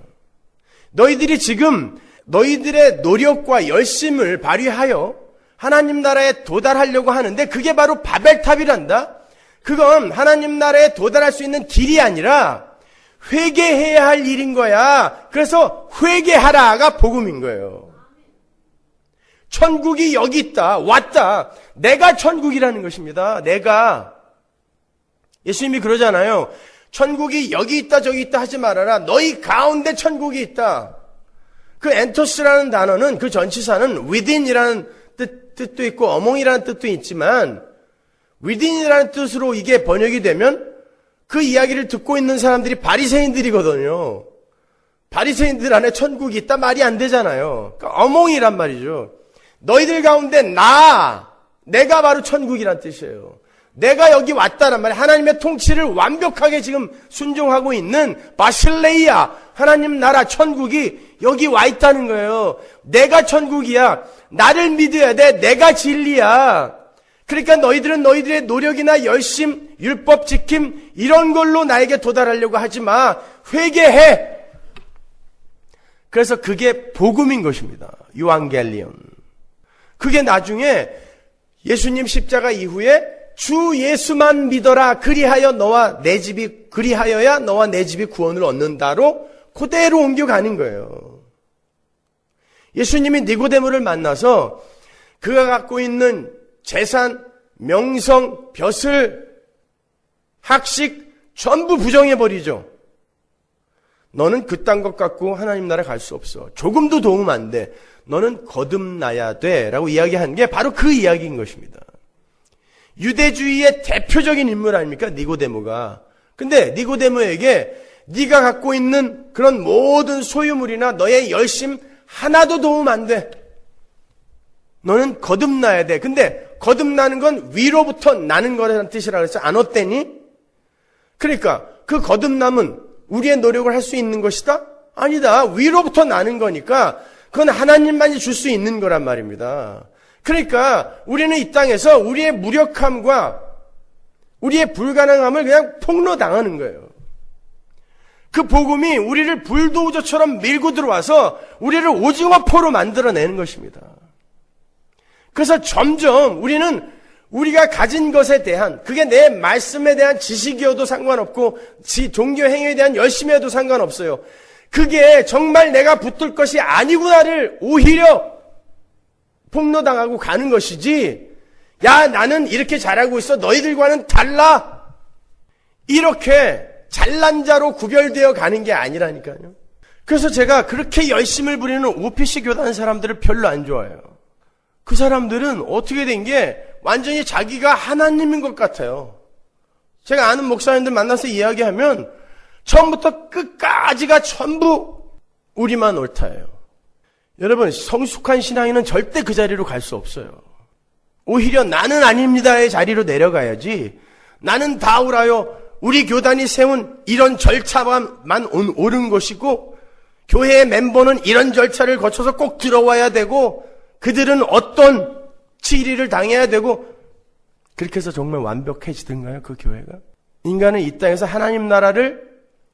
[SPEAKER 1] 너희들이 지금 너희들의 노력과 열심을 발휘하여 하나님 나라에 도달하려고 하는데 그게 바로 바벨탑이란다. 그건 하나님 나라에 도달할 수 있는 길이 아니라 회개해야 할 일인 거야. 그래서 회개하라가 복음인 거예요. 천국이 여기 있다. 왔다. 내가 천국이라는 것입니다. 내가. 예수님이 그러잖아요. 천국이 여기 있다 저기 있다 하지 말아라. 너희 가운데 천국이 있다. 그 엔토스라는 단어는 그 전치사는 within이라는 뜻도 있고 among이라는 뜻도 있지만 within이라는 뜻으로 이게 번역이 되면 그 이야기를 듣고 있는 사람들이 바리새인들이거든요. 바리새인들 안에 천국이 있다 말이 안 되잖아요. 그러니까 among이란 말이죠. 너희들 가운데 내가 바로 천국이란 뜻이에요. 내가 여기 왔다란 말이에요. 하나님의 통치를 완벽하게 지금 순종하고 있는 바실레이아 하나님 나라 천국이 여기 와 있다는 거예요. 내가 천국이야. 나를 믿어야 돼. 내가 진리야. 그러니까 너희들은 너희들의 노력이나 열심, 율법 지킴 이런 걸로 나에게 도달하려고 하지 마. 회개해. 그래서 그게 복음인 것입니다. 유앙겔리온. 그게 나중에 예수님 십자가 이후에 주 예수만 믿어라. 그리하여야 너와 내 집이 구원을 얻는다로 그대로 옮겨가는 거예요. 예수님이 니고데모를 만나서 그가 갖고 있는 재산, 명성, 벼슬, 학식 전부 부정해버리죠. 너는 그딴 것 갖고 하나님 나라 갈 수 없어. 조금도 도움 안 돼. 너는 거듭나야 돼. 라고 이야기한 게 바로 그 이야기인 것입니다. 유대주의의 대표적인 인물 아닙니까? 니고데모가. 근데 니고데모에게 네가 갖고 있는 그런 모든 소유물이나 너의 열심 하나도 도움 안 돼. 너는 거듭나야 돼. 근데 거듭나는 건 위로부터 나는 거라는 뜻이라 그랬어. 안 어때니? 그러니까 그 거듭남은 우리의 노력을 할 수 있는 것이다? 아니다. 위로부터 나는 거니까 그건 하나님만이 줄 수 있는 거란 말입니다. 그러니까 우리는 이 땅에서 우리의 무력함과 우리의 불가능함을 그냥 폭로당하는 거예요. 그 복음이 우리를 불도저처럼 밀고 들어와서 우리를 오징어포로 만들어내는 것입니다. 그래서 점점 우리는 우리가 가진 것에 대한, 그게 내 말씀에 대한 지식이어도 상관없고 종교 행위에 대한 열심이어도 상관없어요. 그게 정말 내가 붙들 것이 아니구나를 오히려 폭로당하고 가는 것이지, 야 나는 이렇게 잘하고 있어 너희들과는 달라, 이렇게 잘난 자로 구별되어 가는 게 아니라니까요. 그래서 제가 그렇게 열심을 부리는 OPC 교단 사람들을 별로 안 좋아해요. 그 사람들은 어떻게 된 게 완전히 자기가 하나님인 것 같아요. 제가 아는 목사님들 만나서 이야기하면 처음부터 끝까지가 전부 우리만 옳다예요. 여러분, 성숙한 신앙인은 절대 그 자리로 갈 수 없어요. 오히려 나는 아닙니다의 자리로 내려가야지, 나는 다 옳아요, 우리 교단이 세운 이런 절차만 옳은 것이고 교회의 멤버는 이런 절차를 거쳐서 꼭 들어와야 되고 그들은 어떤 치리를 당해야 되고, 그렇게 해서 정말 완벽해지던가요, 그 교회가? 인간은 이 땅에서 하나님 나라를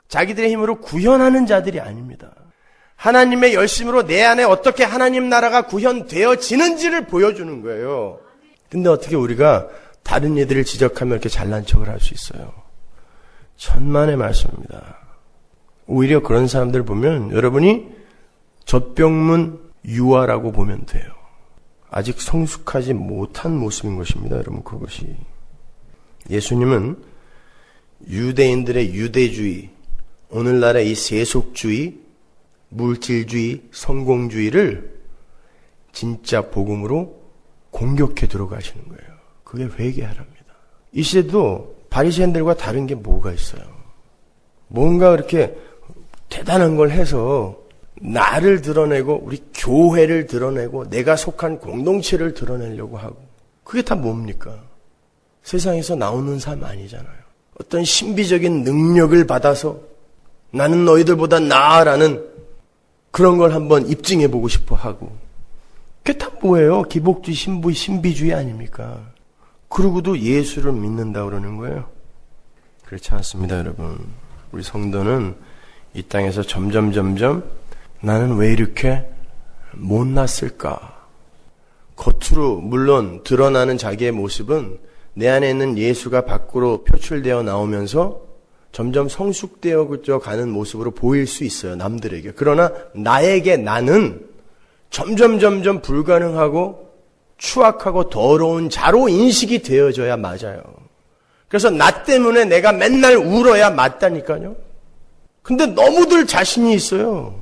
[SPEAKER 1] 자기들의 힘으로 구현하는 자들이 아닙니다. 하나님의 열심으로 내 안에 어떻게 하나님 나라가 구현되어지는지를 보여주는 거예요. 근데 어떻게 우리가 다른 이들을 지적하며 이렇게 잘난 척을 할 수 있어요? 천만의 말씀입니다. 오히려 그런 사람들 보면 여러분이 젖병문 유아라고 보면 돼요. 아직 성숙하지 못한 모습인 것입니다, 여러분. 그것이 예수님은 유대인들의 유대주의, 오늘날의 이 세속주의, 물질주의, 성공주의를 진짜 복음으로 공격해 들어가시는 거예요. 그게 회개하랍니다. 이 시대도 바리새인들과 다른 게 뭐가 있어요? 뭔가 그렇게 대단한 걸 해서 나를 드러내고 우리 교회를 드러내고 내가 속한 공동체를 드러내려고 하고, 그게 다 뭡니까? 세상에서 나오는 삶 아니잖아요. 어떤 신비적인 능력을 받아서 나는 너희들보다 나아라는 그런 걸 한번 입증해보고 싶어 하고, 그게 다 뭐예요? 기복주의, 신비주의 아닙니까? 그러고도 예수를 믿는다 그러는 거예요. 그렇지 않습니다, 여러분. 우리 성도는 이 땅에서 점점 나는 왜 이렇게 못났을까? 겉으로 물론 드러나는 자기의 모습은 내 안에 있는 예수가 밖으로 표출되어 나오면서 점점 성숙되어 가는 모습으로 보일 수 있어요, 남들에게. 그러나 나에게 나는 점점 불가능하고 추악하고 더러운 자로 인식이 되어져야 맞아요. 그래서 나 때문에 내가 맨날 울어야 맞다니까요. 근데 너무들 자신이 있어요.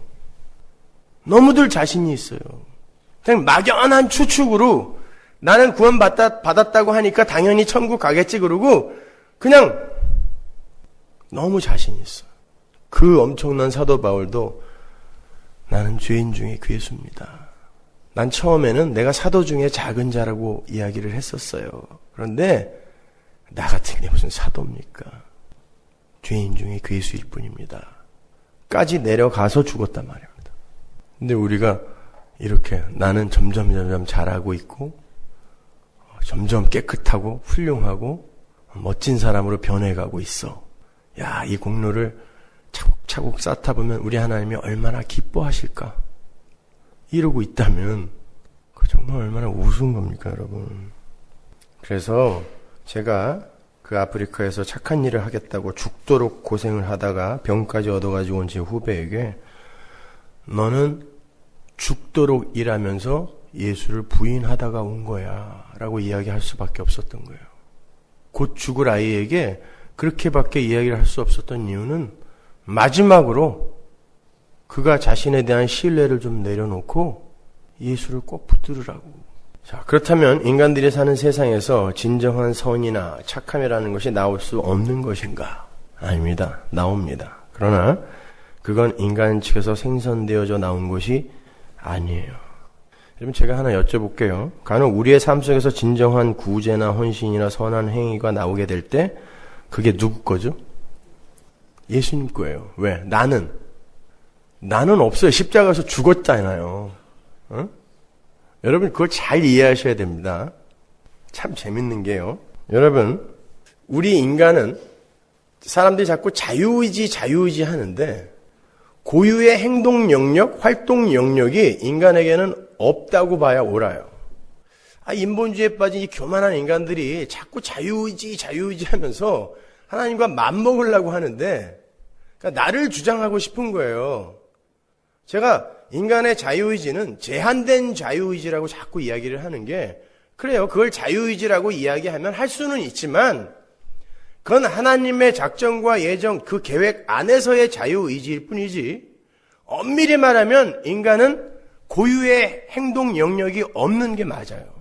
[SPEAKER 1] 너무들 자신이 있어요. 그냥 막연한 추측으로 나는 구원받았다고 하니까 당연히 천국 가겠지 그러고 그냥 너무 자신이 있어. 그 엄청난 사도 바울도 나는 죄인 중에 괴수입니다. 난 처음에는 내가 사도 중에 작은 자라고 이야기를 했었어요. 그런데 나 같은 게 무슨 사도입니까? 죄인 중에 괴수일 뿐입니다. 까지 내려가서 죽었단 말입니다. 근데 우리가 이렇게 나는 점점 잘하고 있고 점점 깨끗하고 훌륭하고 멋진 사람으로 변해가고 있어. 야, 이 공로를 차곡차곡 쌓다 보면 우리 하나님이 얼마나 기뻐하실까? 이러고 있다면 그 정말 얼마나 우스운 겁니까, 여러분? 그래서 제가 그 아프리카에서 착한 일을 하겠다고 죽도록 고생을 하다가 병까지 얻어가지고 온 제 후배에게 너는 죽도록 일하면서 예수를 부인하다가 온 거야 라고 이야기할 수밖에 없었던 거예요. 곧 죽을 아이에게 그렇게밖에 이야기를 할 수 없었던 이유는 마지막으로 그가 자신에 대한 신뢰를 좀 내려놓고 예수를 꼭 붙들으라고. 자, 그렇다면 인간들이 사는 세상에서 진정한 선이나 착함이라는 것이 나올 수 없는 것인가? 아닙니다. 나옵니다. 그러나 그건 인간 측에서 생성되어져 나온 것이 아니에요. 여러분, 제가 하나 여쭤볼게요. 간혹 우리의 삶 속에서 진정한 구제나 헌신이나 선한 행위가 나오게 될 때 그게 누구 거죠? 예수님 거예요. 왜? 나는 없어요. 십자가에서 죽었잖아요. 어? 여러분 그걸 잘 이해하셔야 됩니다. 참 재밌는 게요. 여러분, 우리 인간은 사람들이 자꾸 자유의지 하는데 고유의 행동 영역, 활동 영역이 인간에게는 없다고 봐야 옳아요. 인본주의에 빠진 이 교만한 인간들이 자꾸 자유의지 하면서 하나님과 맞먹으려고 하는데 그러니까 나를 주장하고 싶은 거예요. 제가 인간의 자유의지는 제한된 자유의지라고 자꾸 이야기를 하는 게 그래요. 그걸 자유의지라고 이야기하면 할 수는 있지만 그건 하나님의 작정과 예정 그 계획 안에서의 자유의지일 뿐이지 엄밀히 말하면 인간은 고유의 행동 영역이 없는 게 맞아요.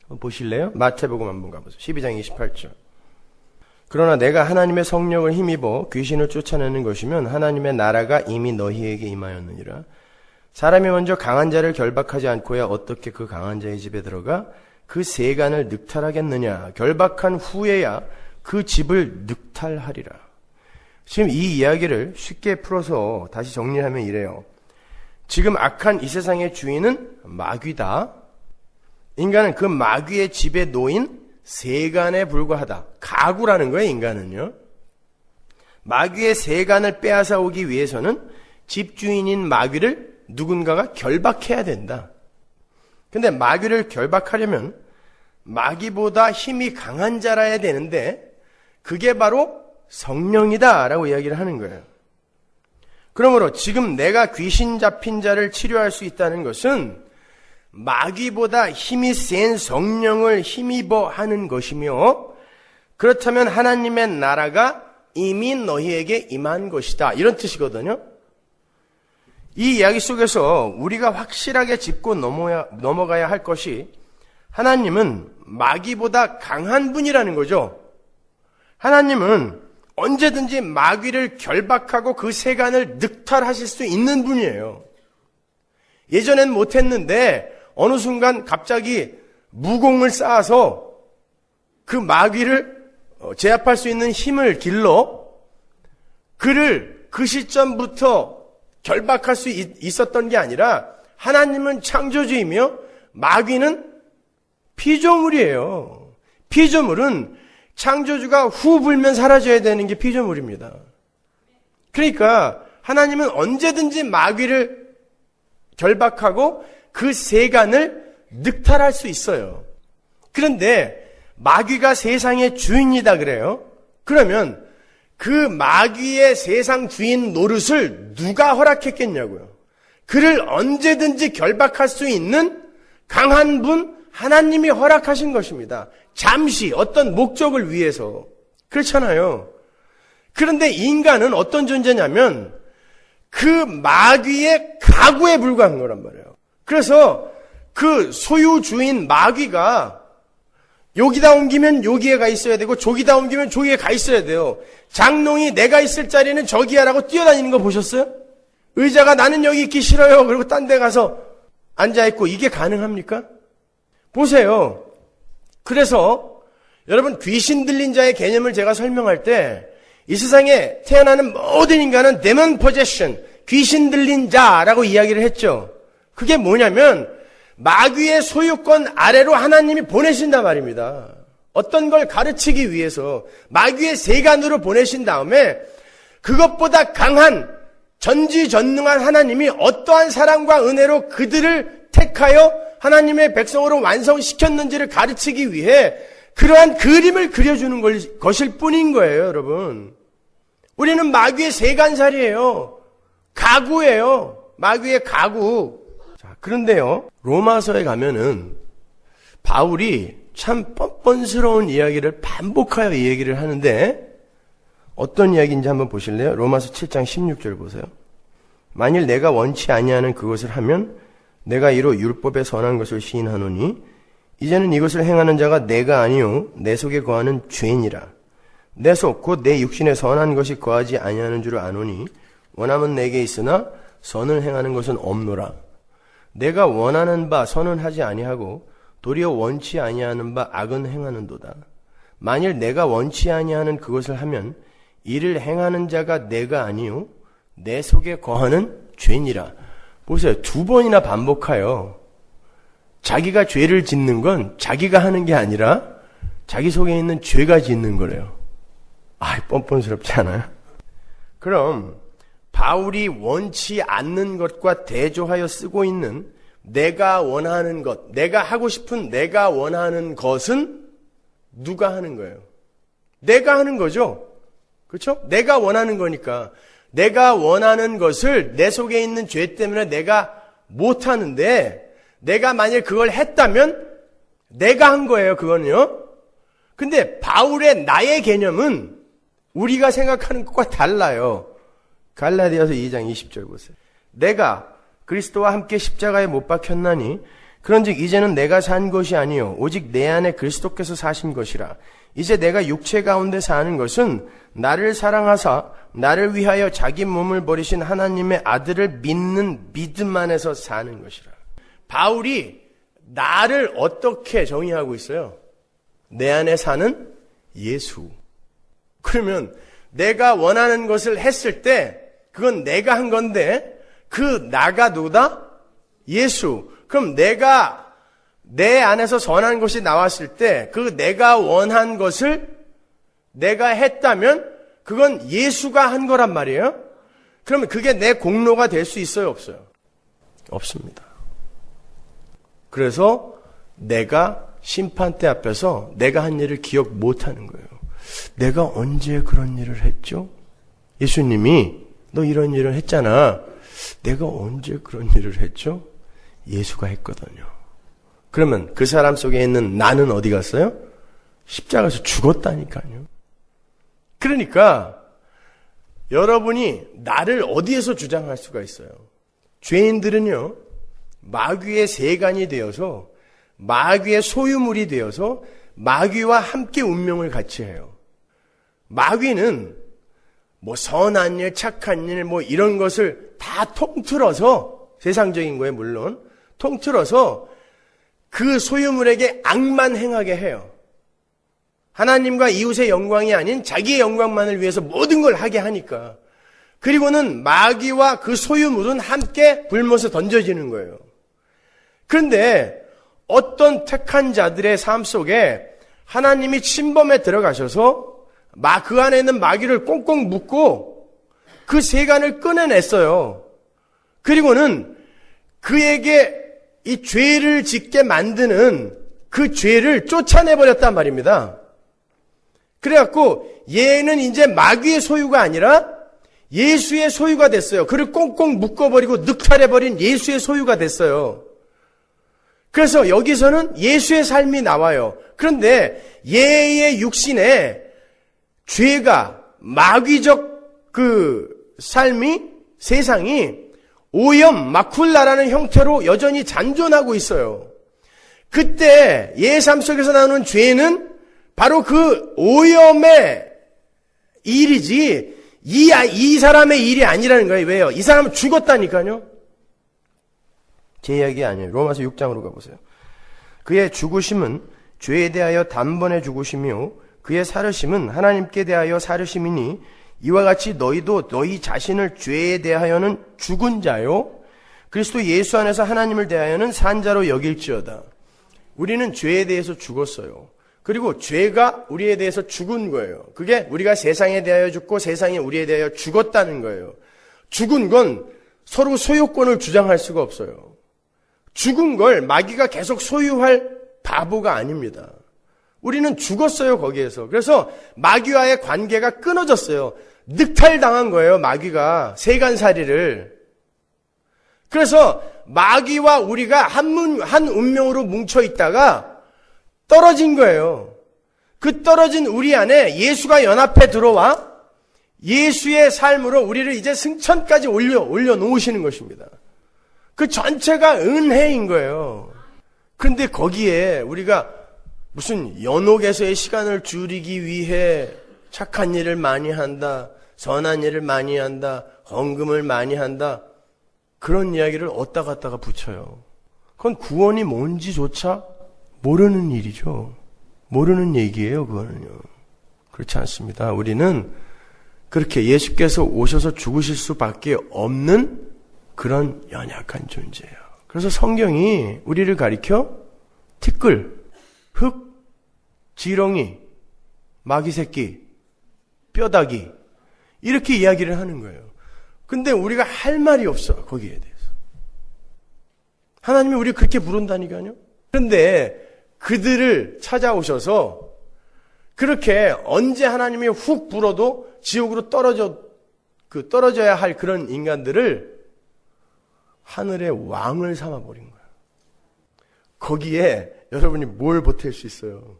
[SPEAKER 1] 한번 보실래요? 마태복음 한번 가보세요. 12장 28절. 그러나 내가 하나님의 성령을 힘입어 귀신을 쫓아내는 것이면 하나님의 나라가 이미 너희에게 임하였느니라. 사람이 먼저 강한 자를 결박하지 않고야 어떻게 그 강한 자의 집에 들어가 그 세간을 늑탈하겠느냐. 결박한 후에야 그 집을 늑탈하리라. 지금 이 이야기를 쉽게 풀어서 다시 정리하면 이래요. 지금 악한 이 세상의 주인은 마귀다. 인간은 그 마귀의 집에 놓인 세간에 불과하다. 가구라는 거예요, 인간은요. 마귀의 세간을 빼앗아 오기 위해서는 집주인인 마귀를 누군가가 결박해야 된다. 근데 마귀를 결박하려면 마귀보다 힘이 강한 자라야 되는데 그게 바로 성령이다 라고 이야기를 하는 거예요. 그러므로 지금 내가 귀신 잡힌 자를 치료할 수 있다는 것은 마귀보다 힘이 센 성령을 힘입어 하는 것이며 그렇다면 하나님의 나라가 이미 너희에게 임한 것이다. 이런 뜻이거든요. 이 이야기 속에서 우리가 확실하게 짚고 넘어가야 할 것이 하나님은 마귀보다 강한 분이라는 거죠. 하나님은 언제든지 마귀를 결박하고 그 세간을 늑탈하실 수 있는 분이에요. 예전엔 못했는데 어느 순간 갑자기 무공을 쌓아서 그 마귀를 제압할 수 있는 힘을 길러 그를 그 시점부터 결박할 수 있었던 게 아니라 하나님은 창조주이며 마귀는 피조물이에요. 피조물은 창조주가 후 불면 사라져야 되는 게 피조물입니다. 그러니까 하나님은 언제든지 마귀를 결박하고 그 세간을 늑탈할 수 있어요. 그런데 마귀가 세상의 주인이다 그래요. 그러면 그 마귀의 세상 주인 노릇을 누가 허락했겠냐고요. 그를 언제든지 결박할 수 있는 강한 분, 하나님이 허락하신 것입니다. 잠시 어떤 목적을 위해서. 그렇잖아요. 그런데 인간은 어떤 존재냐면 그 마귀의 가구에 불과한 거란 말이에요. 그래서 그 소유주인 마귀가 여기다 옮기면 여기에 가 있어야 되고 저기다 옮기면 저기에 가 있어야 돼요. 장롱이 내가 있을 자리는 저기야라고 뛰어다니는 거 보셨어요? 의자가 나는 여기 있기 싫어요. 그리고 딴 데 가서 앉아있고 이게 가능합니까? 보세요. 그래서 여러분 귀신 들린 자의 개념을 제가 설명할 때 이 세상에 태어나는 모든 인간은 데몬 포제션, 귀신 들린 자라고 이야기를 했죠. 그게 뭐냐면 마귀의 소유권 아래로 하나님이 보내신단 말입니다. 어떤 걸 가르치기 위해서 마귀의 세간으로 보내신 다음에 그것보다 강한 전지전능한 하나님이 어떠한 사랑과 은혜로 그들을 택하여 하나님의 백성으로 완성시켰는지를 가르치기 위해 그러한 그림을 그려주는 것일 뿐인 거예요, 여러분. 우리는 마귀의 세간살이에요. 가구예요. 마귀의 가구. 자, 그런데요, 로마서에 가면은 바울이 참 뻔뻔스러운 이야기를 반복하여 이 얘기를 하는데 어떤 이야기인지 한번 보실래요? 로마서 7장 16절 보세요. 만일 내가 원치 아니하는 그것을 하면 내가 이로 율법에 선한 것을 시인하노니 이제는 이것을 행하는 자가 내가 아니요 내 속에 거하는 죄니라. 내 속 곧 내 육신에 선한 것이 거하지 아니하는 줄 아노니 원함은 내게 있으나 선을 행하는 것은 없노라. 내가 원하는 바 선은 하지 아니하고 도리어 원치 아니하는 바 악은 행하는도다. 만일 내가 원치 아니하는 그것을 하면 이를 행하는 자가 내가 아니요 내 속에 거하는 죄니라. 보세요. 2번이나 반복하여 자기가 죄를 짓는 건 자기가 하는 게 아니라 자기 속에 있는 죄가 짓는 거래요. 뻔뻔스럽지 않아요? 그럼 바울이 원치 않는 것과 대조하여 쓰고 있는 내가 원하는 것, 내가 하고 싶은 내가 원하는 것은 누가 하는 거예요? 내가 하는 거죠. 그렇죠? 내가 원하는 거니까 내가 원하는 것을 내 속에 있는 죄 때문에 내가 못 하는데 내가 만일 그걸 했다면 내가 한 거예요. 그거는요. 근데 바울의 나의 개념은 우리가 생각하는 것과 달라요. 갈라디아서 2장 20절 보세요. 내가 그리스도와 함께 십자가에 못 박혔나니 그런즉 이제는 내가 산 것이 아니요 오직 내 안에 그리스도께서 사신 것이라. 이제 내가 육체 가운데 사는 것은 나를 사랑하사 나를 위하여 자기 몸을 버리신 하나님의 아들을 믿는 믿음 안에서 사는 것이라. 바울이 나를 어떻게 정의하고 있어요? 내 안에 사는 예수. 그러면 내가 원하는 것을 했을 때 그건 내가 한 건데 그 나가 누구다? 예수. 그럼 내가 내 안에서 선한 것이 나왔을 때 그 내가 원한 것을 내가 했다면 그건 예수가 한 거란 말이에요. 그러면 그게 내 공로가 될 수 있어요? 없어요? 없습니다. 그래서 내가 심판대 앞에서 내가 한 일을 기억 못하는 거예요. 내가 언제 그런 일을 했죠? 예수님이 너 이런 일을 했잖아. 내가 언제 그런 일을 했죠? 예수가 했거든요. 그러면 그 사람 속에 있는 나는 어디 갔어요? 십자가에서 죽었다니까요. 그러니까 여러분이 나를 어디에서 주장할 수가 있어요? 죄인들은요, 마귀의 세간이 되어서 마귀의 소유물이 되어서 마귀와 함께 운명을 같이 해요. 마귀는 뭐 선한 일, 착한 일, 뭐 이런 것을 다 통틀어서 세상적인 거에 물론 통틀어서 그 소유물에게 악만 행하게 해요. 하나님과 이웃의 영광이 아닌 자기의 영광만을 위해서 모든 걸 하게 하니까. 그리고는 마귀와 그 소유물은 함께 불못에 던져지는 거예요. 그런데 어떤 택한 자들의 삶 속에 하나님이 침범에 들어가셔서 그 안에 있는 마귀를 꽁꽁 묶고 그 세간을 꺼내냈어요. 그리고는 그에게 이 죄를 짓게 만드는 그 죄를 쫓아내버렸단 말입니다. 그래갖고 얘는 이제 마귀의 소유가 아니라 예수의 소유가 됐어요. 그를 꽁꽁 묶어버리고 늑탈해버린 예수의 소유가 됐어요. 그래서 여기서는 예수의 삶이 나와요. 그런데 얘의 육신에 죄가, 마귀적 그 삶이, 세상이 오염, 마쿨라라는 형태로 여전히 잔존하고 있어요. 그때 얘의 삶 속에서 나오는 죄는 바로 그 오염의 일이지 이 사람의 일이 아니라는 거예요. 왜요? 이 사람은 죽었다니까요. 제 이야기 아니에요. 로마서 6장으로 가보세요. 그의 죽으심은 죄에 대하여 단번에 죽으심이요 그의 살으심은 하나님께 대하여 살으심이니 이와 같이 너희도 너희 자신을 죄에 대하여는 죽은 자요 그리스도 예수 안에서 하나님을 대하여는 산 자로 여길지어다. 우리는 죄에 대해서 죽었어요. 그리고 죄가 우리에 대해서 죽은 거예요. 그게 우리가 세상에 대하여 죽고 세상이 우리에 대하여 죽었다는 거예요. 죽은 건 서로 소유권을 주장할 수가 없어요. 죽은 걸 마귀가 계속 소유할 바보가 아닙니다. 우리는 죽었어요, 거기에서. 그래서 마귀와의 관계가 끊어졌어요. 늑탈당한 거예요, 마귀가. 세간살이를. 그래서 마귀와 우리가 한 운명으로 뭉쳐있다가 떨어진 거예요. 그 떨어진 우리 안에 예수가 연합해 들어와 예수의 삶으로 우리를 이제 승천까지 올려놓으시는 것입니다. 그 전체가 은혜인 거예요. 그런데 거기에 우리가 무슨 연옥에서의 시간을 줄이기 위해 착한 일을 많이 한다, 선한 일을 많이 한다, 헌금을 많이 한다, 그런 이야기를 얻다 갔다가 붙여요. 그건 구원이 뭔지조차 모르는 일이죠. 모르는 얘기예요, 그거는요. 그렇지 않습니다. 우리는 그렇게 예수께서 오셔서 죽으실 수밖에 없는 그런 연약한 존재예요. 그래서 성경이 우리를 가리켜 티끌, 흙, 지렁이, 마귀새끼, 뼈다귀 이렇게 이야기를 하는 거예요. 근데 우리가 할 말이 없어, 거기에 대해서. 하나님이 우리를 그렇게 부른다니까요. 그런데 그들을 찾아오셔서 그렇게 언제 하나님이 훅 불어도 지옥으로 떨어져야 할 그런 인간들을 하늘의 왕을 삼아버린 거예요. 거기에 여러분이 뭘 보탤 수 있어요?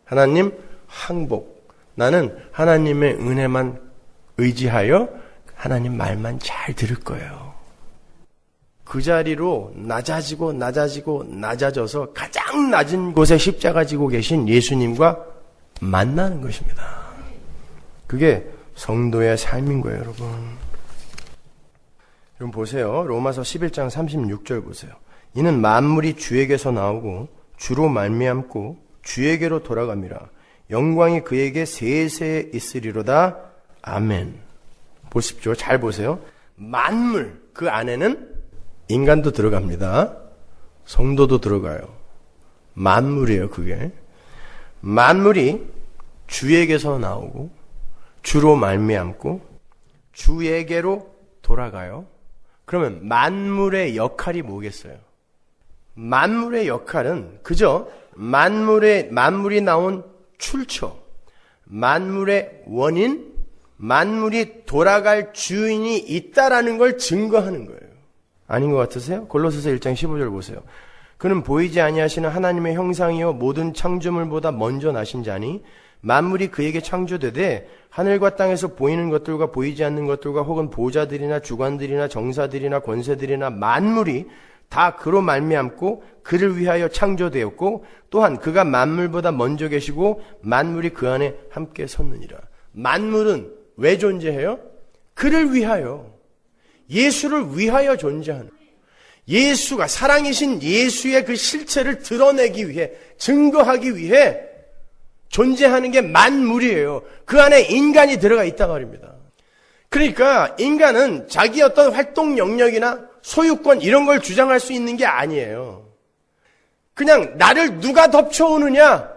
[SPEAKER 1] 하나님 항복. 나는 하나님의 은혜만 의지하여 하나님 말만 잘 들을 거예요. 그 자리로 낮아져서 가장 낮은 곳에 십자가 지고 계신 예수님과 만나는 것입니다. 그게 성도의 삶인 거예요, 여러분. 여러분 보세요. 로마서 11장 36절 보세요. 이는 만물이 주에게서 나오고 주로 말미암고 주에게로 돌아갑니다. 영광이 그에게 세세 있으리로다. 아멘. 보십시오. 잘 보세요. 만물, 그 안에는 인간도 들어갑니다. 성도도 들어가요. 만물이에요, 그게. 만물이 주에게서 나오고 주로 말미암고 주에게로 돌아가요. 그러면 만물의 역할이 뭐겠어요? 만물의 역할은 그저 만물이 나온 출처, 만물의 원인, 만물이 돌아갈 주인이 있다라는 걸 증거하는 거예요. 아닌 것 같으세요? 골로새서 1장 15절 보세요. 그는 보이지 아니하시는 하나님의 형상이요 모든 창조물보다 먼저 나신 자니 만물이 그에게 창조되되 하늘과 땅에서 보이는 것들과 보이지 않는 것들과 혹은 보좌들이나 주관들이나 정사들이나 권세들이나 만물이 다 그로 말미암고 그를 위하여 창조되었고 또한 그가 만물보다 먼저 계시고 만물이 그 안에 함께 섰느니라. 만물은 왜 존재해요? 그를 위하여, 예수를 위하여 존재하는, 예수가 사랑이신 예수의 그 실체를 드러내기 위해, 증거하기 위해 존재하는 게 만물이에요. 그 안에 인간이 들어가 있단 말입니다. 그러니까 인간은 자기 어떤 활동 영역이나 소유권 이런 걸 주장할 수 있는 게 아니에요. 그냥 나를 누가 덮쳐오느냐,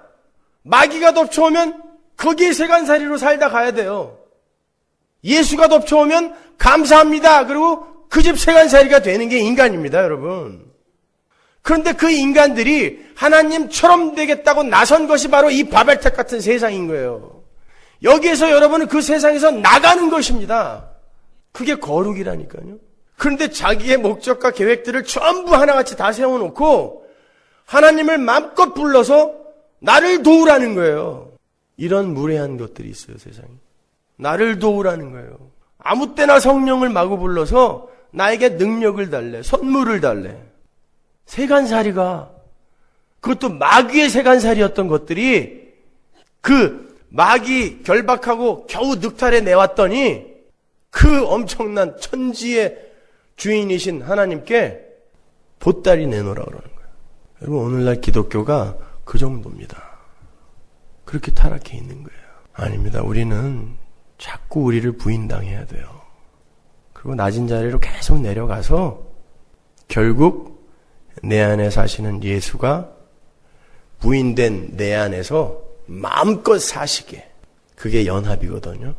[SPEAKER 1] 마귀가 덮쳐오면 거기에 세간살이로 살다 가야 돼요. 예수가 덮쳐오면 감사합니다. 그리고 그 집 세간살이가 되는 게 인간입니다, 여러분. 그런데 그 인간들이 하나님처럼 되겠다고 나선 것이 바로 이 바벨탑 같은 세상인 거예요. 여기에서 여러분은 그 세상에서 나가는 것입니다. 그게 거룩이라니까요. 그런데 자기의 목적과 계획들을 전부 하나같이 다 세워놓고 하나님을 마음껏 불러서 나를 도우라는 거예요. 이런 무례한 것들이 있어요, 세상에. 나를 도우라는 거예요. 아무 때나 성령을 마구 불러서 나에게 능력을 달래, 선물을 달래. 세간살이가, 그것도 마귀의 세간살이였던 것들이 그 마귀 결박하고 겨우 늑탈해 내왔더니 그 엄청난 천지의 주인이신 하나님께 보따리 내놓으라 그러는 거예요. 여러분, 오늘날 기독교가 그 정도입니다. 그렇게 타락해 있는 거예요. 아닙니다. 우리는 자꾸 우리를 부인당해야 돼요. 그리고 낮은 자리로 계속 내려가서 결국 내 안에 사시는 예수가 부인된 내 안에서 마음껏 사시게, 그게 연합이거든요.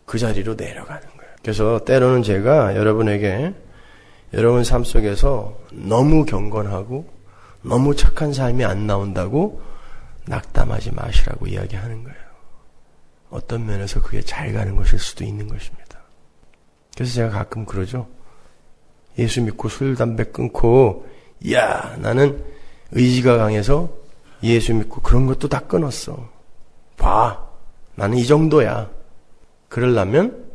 [SPEAKER 1] 그 자리로 내려가는 거예요. 그래서 때로는 제가 여러분에게 여러분 삶 속에서 너무 경건하고 너무 착한 삶이 안 나온다고 낙담하지 마시라고 이야기하는 거예요. 어떤 면에서 그게 잘 가는 것일 수도 있는 것입니다. 그래서 제가 가끔 그러죠. 예수 믿고 술, 담배 끊고, 야, 나는 의지가 강해서 예수 믿고 그런 것도 다 끊었어. 봐, 나는 이 정도야. 그러려면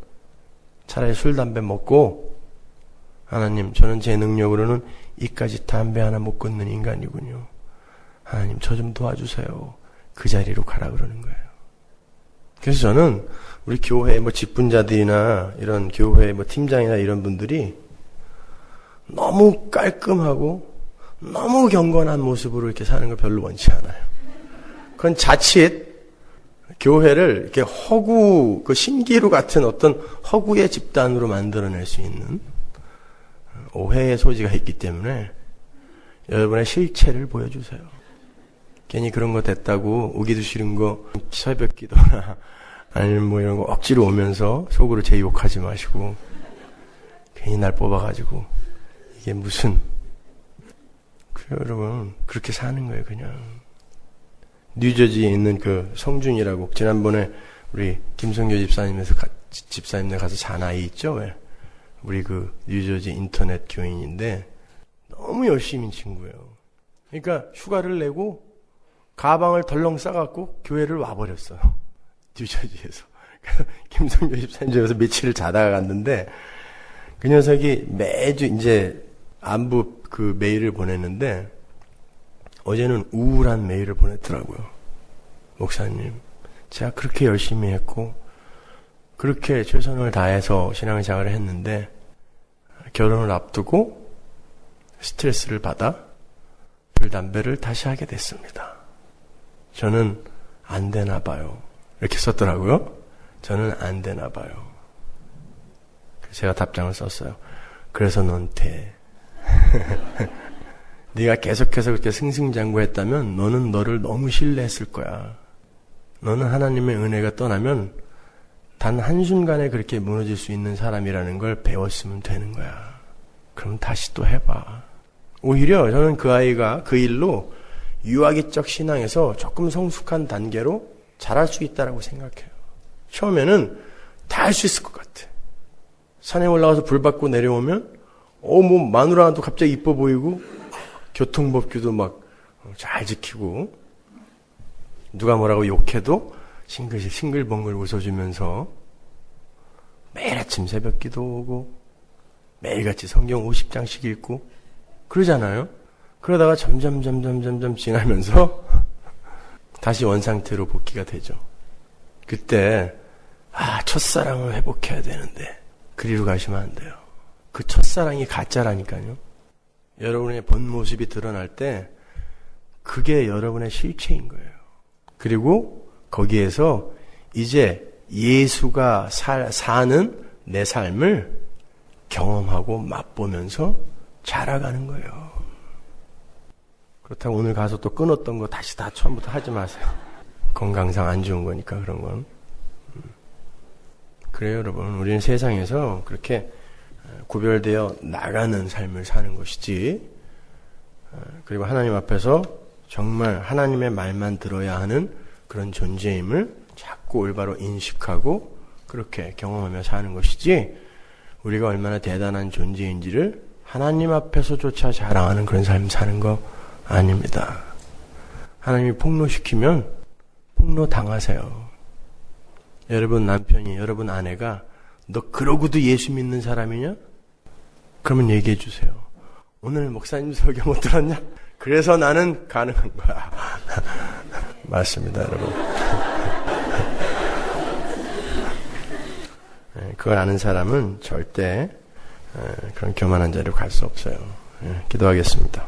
[SPEAKER 1] 차라리 술, 담배 먹고, 하나님, 저는 제 능력으로는 이까지 담배 하나 못 끊는 인간이군요. 하나님, 저 좀 도와주세요. 그 자리로 가라 그러는 거예요. 그래서 저는 우리 교회 직분자들이나 이런 교회 팀장이나 이런 분들이 너무 깔끔하고 너무 경건한 모습으로 이렇게 사는 걸 별로 원치 않아요. 그건 자칫 교회를 이렇게 허구, 그 신기루 같은 어떤 허구의 집단으로 만들어낼 수 있는 오해의 소지가 있기 때문에 여러분의 실체를 보여주세요. 괜히 그런 거 됐다고 오기도 싫은 거 새벽 기도나 아니면 이런 거 억지로 오면서 속으로 제 욕하지 마시고 괜히 날 뽑아가지고 이게 무슨 여러분 그렇게 사는 거예요. 그냥 뉴저지에 있는 그 성준이라고 지난번에 우리 김성교 집사님네 가서 잔 아이 있죠. 왜? 우리 그 뉴저지 인터넷 교인인데 너무 열심인 친구예요. 그러니까 휴가를 내고 가방을 덜렁 싸갖고 교회를 와버렸어요. 뉴저지에서. 김성교 집사님 집에서 며칠을 자다가 갔는데 그 녀석이 매주 이제 안부 그 메일을 보냈는데 어제는 우울한 메일을 보냈더라고요. 목사님, 제가 그렇게 열심히 했고 그렇게 최선을 다해서 신앙생활을 했는데 결혼을 앞두고 스트레스를 받아 술, 담배를 다시 하게 됐습니다. 저는 안 되나 봐요. 이렇게 썼더라고요. 저는 안 되나 봐요. 제가 답장을 썼어요. 그래서 넌 돼. 네가 계속해서 그렇게 승승장구했다면 너는 너를 너무 신뢰했을 거야. 너는 하나님의 은혜가 떠나면 단 한순간에 그렇게 무너질 수 있는 사람이라는 걸 배웠으면 되는 거야. 그럼 다시 또 해봐. 오히려 저는 그 아이가 그 일로 유아기적 신앙에서 조금 성숙한 단계로 자랄 수 있다라고 생각해요. 처음에는 다 할 수 있을 것 같아. 산에 올라가서 불 받고 내려오면 마누라도 갑자기 이뻐 보이고 교통법규도 막 잘 지키고 누가 뭐라고 욕해도 싱글벙글 웃어주면서 매일 아침 새벽 기도 오고 매일같이 성경 50장씩 읽고 그러잖아요. 그러다가 점점 지나면서 다시 원상태로 복귀가 되죠. 그때 첫사랑을 회복해야 되는데 그리로 가시면 안 돼요. 그 첫사랑이 가짜라니까요. 여러분의 본 모습이 드러날 때 그게 여러분의 실체인 거예요. 그리고 거기에서 이제 예수가 사는 내 삶을 경험하고 맛보면서 자라가는 거예요. 그렇다고 오늘 가서 또 끊었던 거 다시 다 처음부터 하지 마세요. 건강상 안 좋은 거니까 그런 건. 그래요, 여러분. 우리는 세상에서 그렇게 구별되어 나가는 삶을 사는 것이지, 그리고 하나님 앞에서 정말 하나님의 말만 들어야 하는 그런 존재임을 자꾸 올바로 인식하고 그렇게 경험하며 사는 것이지, 우리가 얼마나 대단한 존재인지를 하나님 앞에서조차 자랑하는 그런 삶 사는 거 아닙니다. 하나님이 폭로시키면 폭로 당하세요. 여러분 남편이, 여러분 아내가 너 그러고도 예수 믿는 사람이냐? 그러면 얘기해 주세요. 오늘 목사님 설교 못 들었냐? 그래서 나는 가능한 거야. 맞습니다, 여러분. 그걸 아는 사람은 절대 그런 교만한 자리로 갈 수 없어요. 기도하겠습니다.